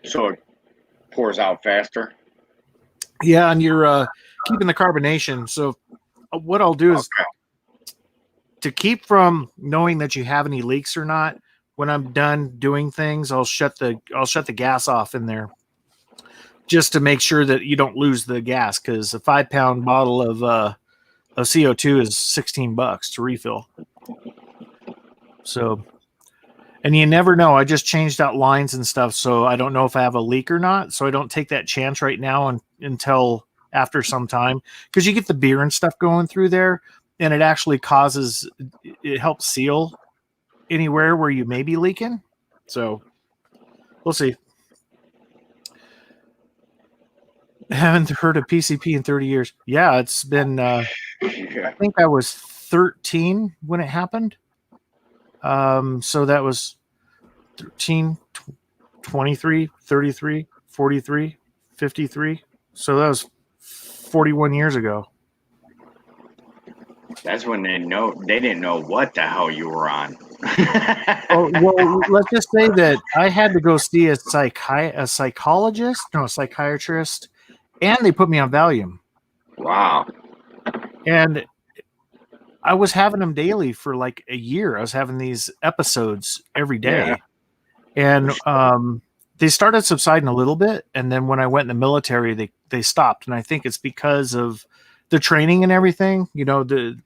So it pours out faster. Yeah, and you're keeping the carbonation. So what I'll do is to keep from knowing that you have any leaks or not. When I'm done doing things, I'll shut the gas off in there, just to make sure that you don't lose the gas. Because a 5-pound bottle of CO2 is $16 to refill. So, and you never know. I just changed out lines and stuff, so I don't know if I have a leak or not. So I don't take that chance right now until after some time, because you get the beer and stuff going through there, and it actually it helps seal anywhere where you may be leaking. So we'll see. Haven't heard of PCP in 30 years. Yeah, it's been, I think I was 13 when it happened. So that was 13, 23, 33, 43, 53. So that was 41 years ago. That's when they didn't know what the hell you were on. Oh, well, let's just say that I had to go see a psychiatrist, and they put me on Valium. Wow. And I was having them daily for like a year. I was having these episodes every day. Yeah. And they started subsiding a little bit. And then when I went in the military, they stopped. And I think it's because of the training and everything, everything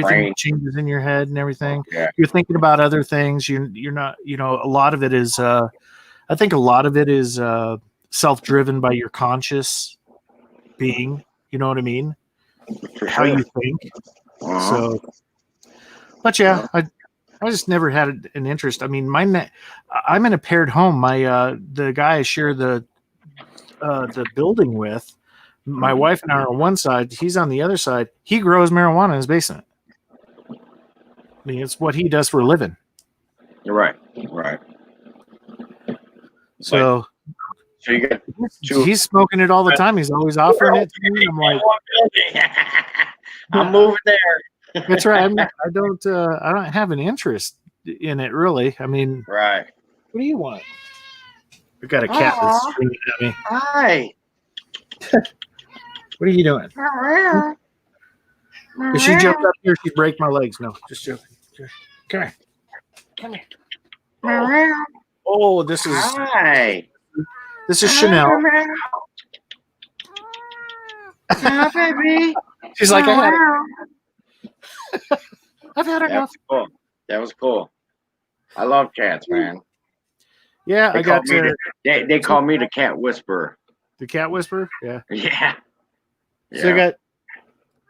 brain changes in your head and everything. Yeah. You're thinking about other things. You're not, a lot of it is, I think a lot of it is self-driven by your conscious being, you know what I mean? For How sure. you think. Uh-huh. So, but yeah, I just never had an interest. I mean, I'm in a paired home. The guy I share the building with, my wife and I are on one side. He's on the other side. He grows marijuana in his basement. I mean, it's what he does for a living. You're right. So you got two. He's smoking it all the time. He's always offering it to me. I'm like, I'm moving there. that's right. I don't have an interest in it really. I mean, Right. what do you want? We got a cat that's screaming at me. Hi. What are you doing? If she jumped up here, she'd break my legs. No, just joking. Come here. Oh, this is Hi. Chanel. Hi, baby. She's like, I've had enough. Cool. That was cool. I love cats, man. Yeah, They call me the cat whisperer. The cat whisperer. Yeah. Yeah. So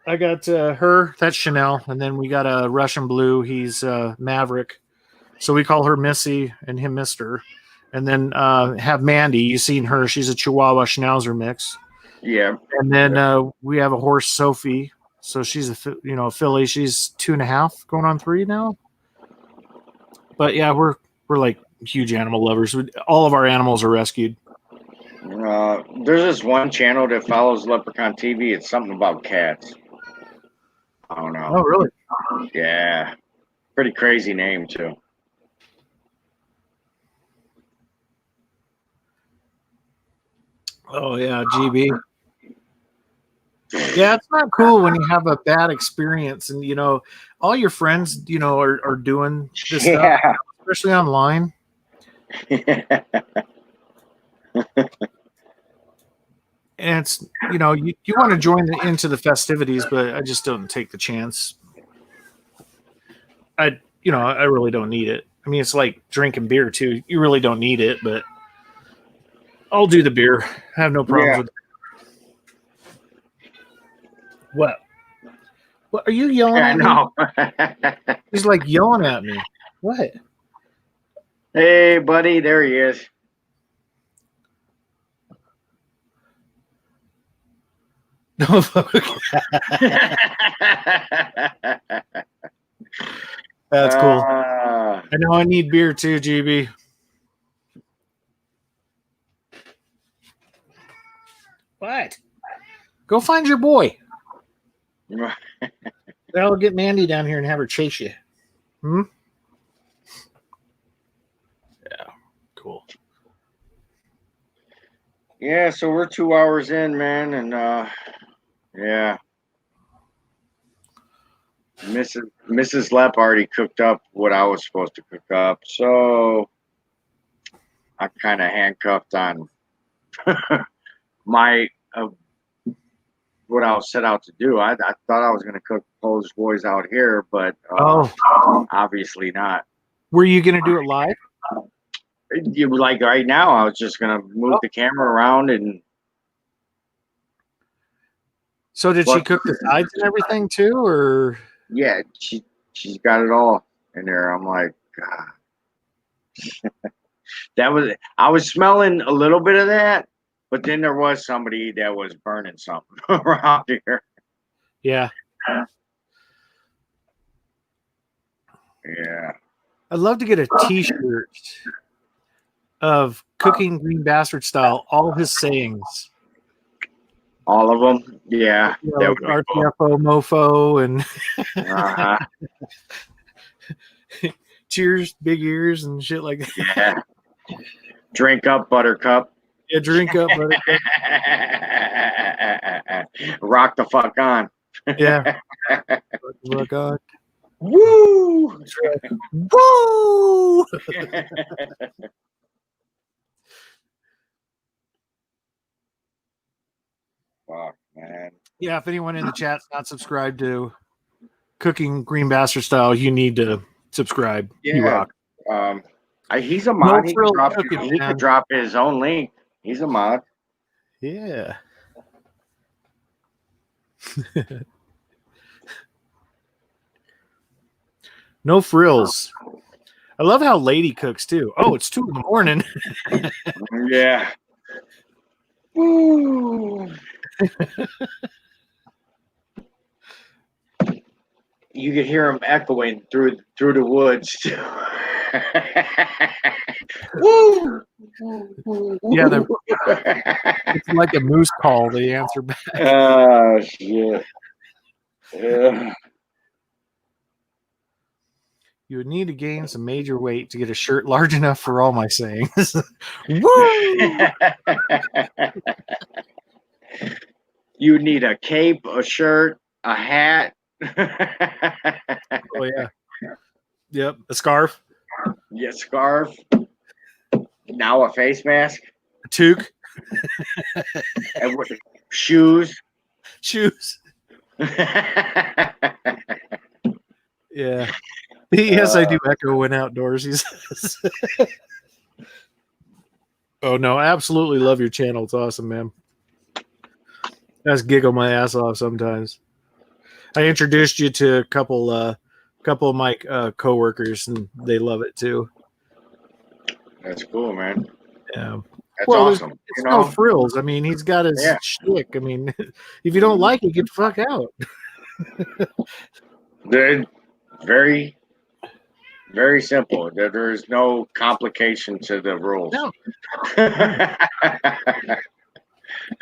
I got her. That's Chanel, and then we got a Russian blue. He's Maverick. So we call her Missy and him Mister. And then have Mandy. You've seen her. She's a Chihuahua Schnauzer mix. Yeah. And then we have a horse, Sophie. So she's a filly. She's 2.5, going on 3 now. But yeah, we're like huge animal lovers. All of our animals are rescued. There's this one channel that follows Leprechaun TV. It's something about cats. I don't know. Oh, really? Yeah. Pretty crazy name too. Oh yeah, GB. Yeah, it's not cool when you have a bad experience and all your friends are doing this stuff, especially online. And it's you want to join into the festivities, but I just don't take the chance. I really don't need it. I mean, it's like drinking beer too. You really don't need it, but I'll do the beer. I have no problems with it. What are you yelling at me? No. He's like yelling at me. What? Hey, buddy, there he is. No. That's cool. I know I need beer too, GB. What? Go find your boy. I'll get Mandy down here and have her chase you. Yeah, cool. Yeah, so we're 2 hours in, man, and yeah. Mrs. Lepp already cooked up what I was supposed to cook up, so I'm kind of handcuffed on my what I was set out to do. I thought I was going to cook Polish boys out here, but obviously not. Were you going to do it live? You like right now, I was just going to move the camera around and. So did she cook the sides and everything too, or? Yeah, she's got it all in there. I'm like, God. I was smelling a little bit of that, but then there was somebody that was burning something around here. Yeah. Yeah. I'd love to get a T-shirt of Cooking Green Bastard style, all his sayings. All of them? Yeah. Like RTFO, mofo, and cheers, big ears, and shit like that. Yeah. Drink up, buttercup. Yeah, drink up, buttercup. Rock the fuck on. Yeah. Rock on. Woo! Woo! Fuck, man. Yeah, if anyone in the chat's not subscribed to Cooking Green Bastard Style, you need to subscribe. Yeah. He rock. He's a mod. He cooking, could drop his own link. He's a mod. Yeah. No frills. I love how Lady cooks too. Oh, it's 2 a.m. Yeah. Woo. You could hear him echoing through the woods too. Woo! Yeah, it's like a moose call. They answer back. Oh shit! Yeah. You would need to gain some major weight to get a shirt large enough for all my sayings. Woo! You need a cape, a shirt, a hat. Oh yeah. Yep, a scarf. Yeah, scarf. Now a face mask. A toque. And shoes. Shoes. Yeah. Yes, I do echo when outdoors, he says. Oh no, I absolutely love your channel. It's awesome, man. I just giggle my ass off sometimes. I introduced you to a couple of my coworkers, and they love it too. That's cool, man. Yeah. That's awesome. It's no frills. I mean, he's got his shtick. I mean, if you don't like it, get the fuck out. They're very, very simple. There's no complication to the rules. No.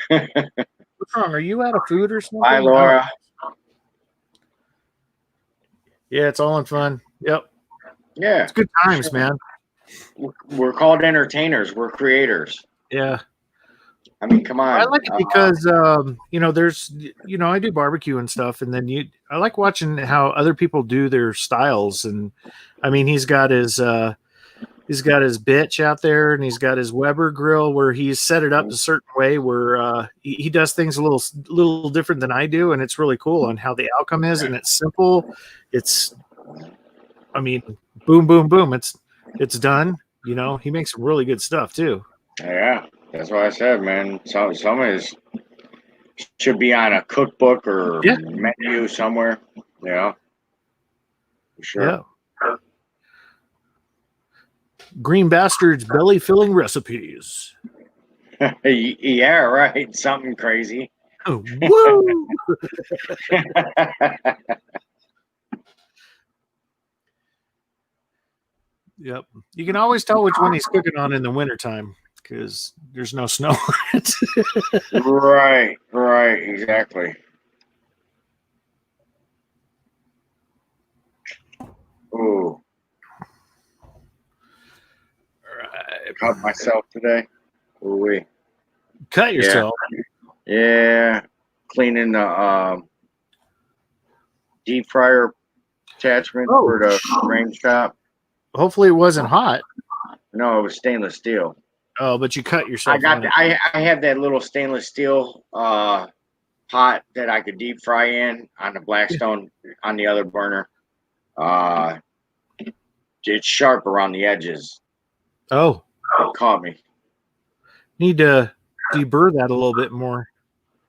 What's wrong? Are you out of food or something? Bye, Laura. Yeah, it's all in fun. Yep. Yeah. It's good times, man. We're called entertainers. We're creators. Yeah. I mean, come on. I like it because, there's, I do barbecue and stuff, and then I like watching how other people do their styles. And I mean, he's got his bitch out there, and he's got his Weber grill where he's set it up a certain way where he does things a little different than I do. And it's really cool on how the outcome is. And it's simple. Boom, boom, boom. It's done. He makes some really good stuff too. Yeah. That's what I said, man. Some of his should be on a cookbook or menu somewhere. Yeah. For sure. Yeah. Green Bastard's belly filling recipes. Yeah, right. Something crazy. Oh, woo! Yep. You can always tell which one he's cooking on in the wintertime because there's no snow on it. Right, exactly. Ooh. Right. Cut myself today. Ooh-wee. Cut yourself. Yeah. Cleaning the deep fryer attachment for the range shop. Hopefully it wasn't hot. No, it was stainless steel. Oh, but you cut yourself. I have that little stainless steel pot pot that I could deep fry in on the Blackstone on the other burner. It's sharp around the edges. Oh, It caught me. need to deburr that a little bit more.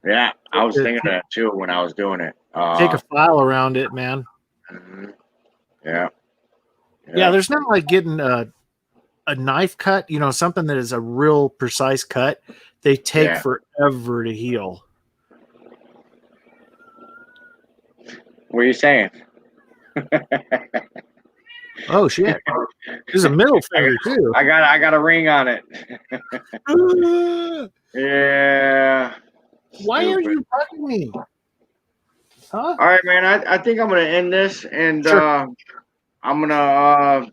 Yeah, I was thinking that too when I was doing it. Take a file around it, man. Mhm. Yeah. Yeah, there's nothing like getting a knife cut, something that is a real precise cut. They take forever to heal. What are you saying? Oh shit! There's a middle finger too. I got a ring on it. Yeah. Why are Stupid. you bugging me? Huh? All right, man. I think I'm gonna end this, and Sure. I'm gonna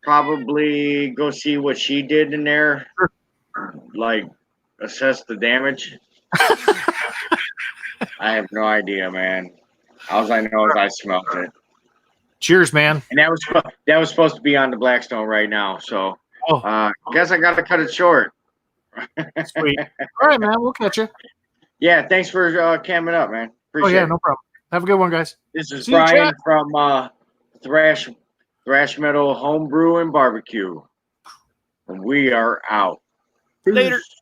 probably go see what she did in there, Sure. like assess the damage. I have no idea, man. All I know is I smelled it, Cheers, man. and that was supposed to be on the Blackstone right now. So, Oh. guess I gotta cut it short. Sweet. All right, man. We'll catch you. Yeah, thanks for camming up, man. Appreciate Oh yeah, it. no problem. Have a good one, guys. This is See you, Brian chat. from Thrash Metal Homebrew and Barbecue, and we are out. Later. Peace.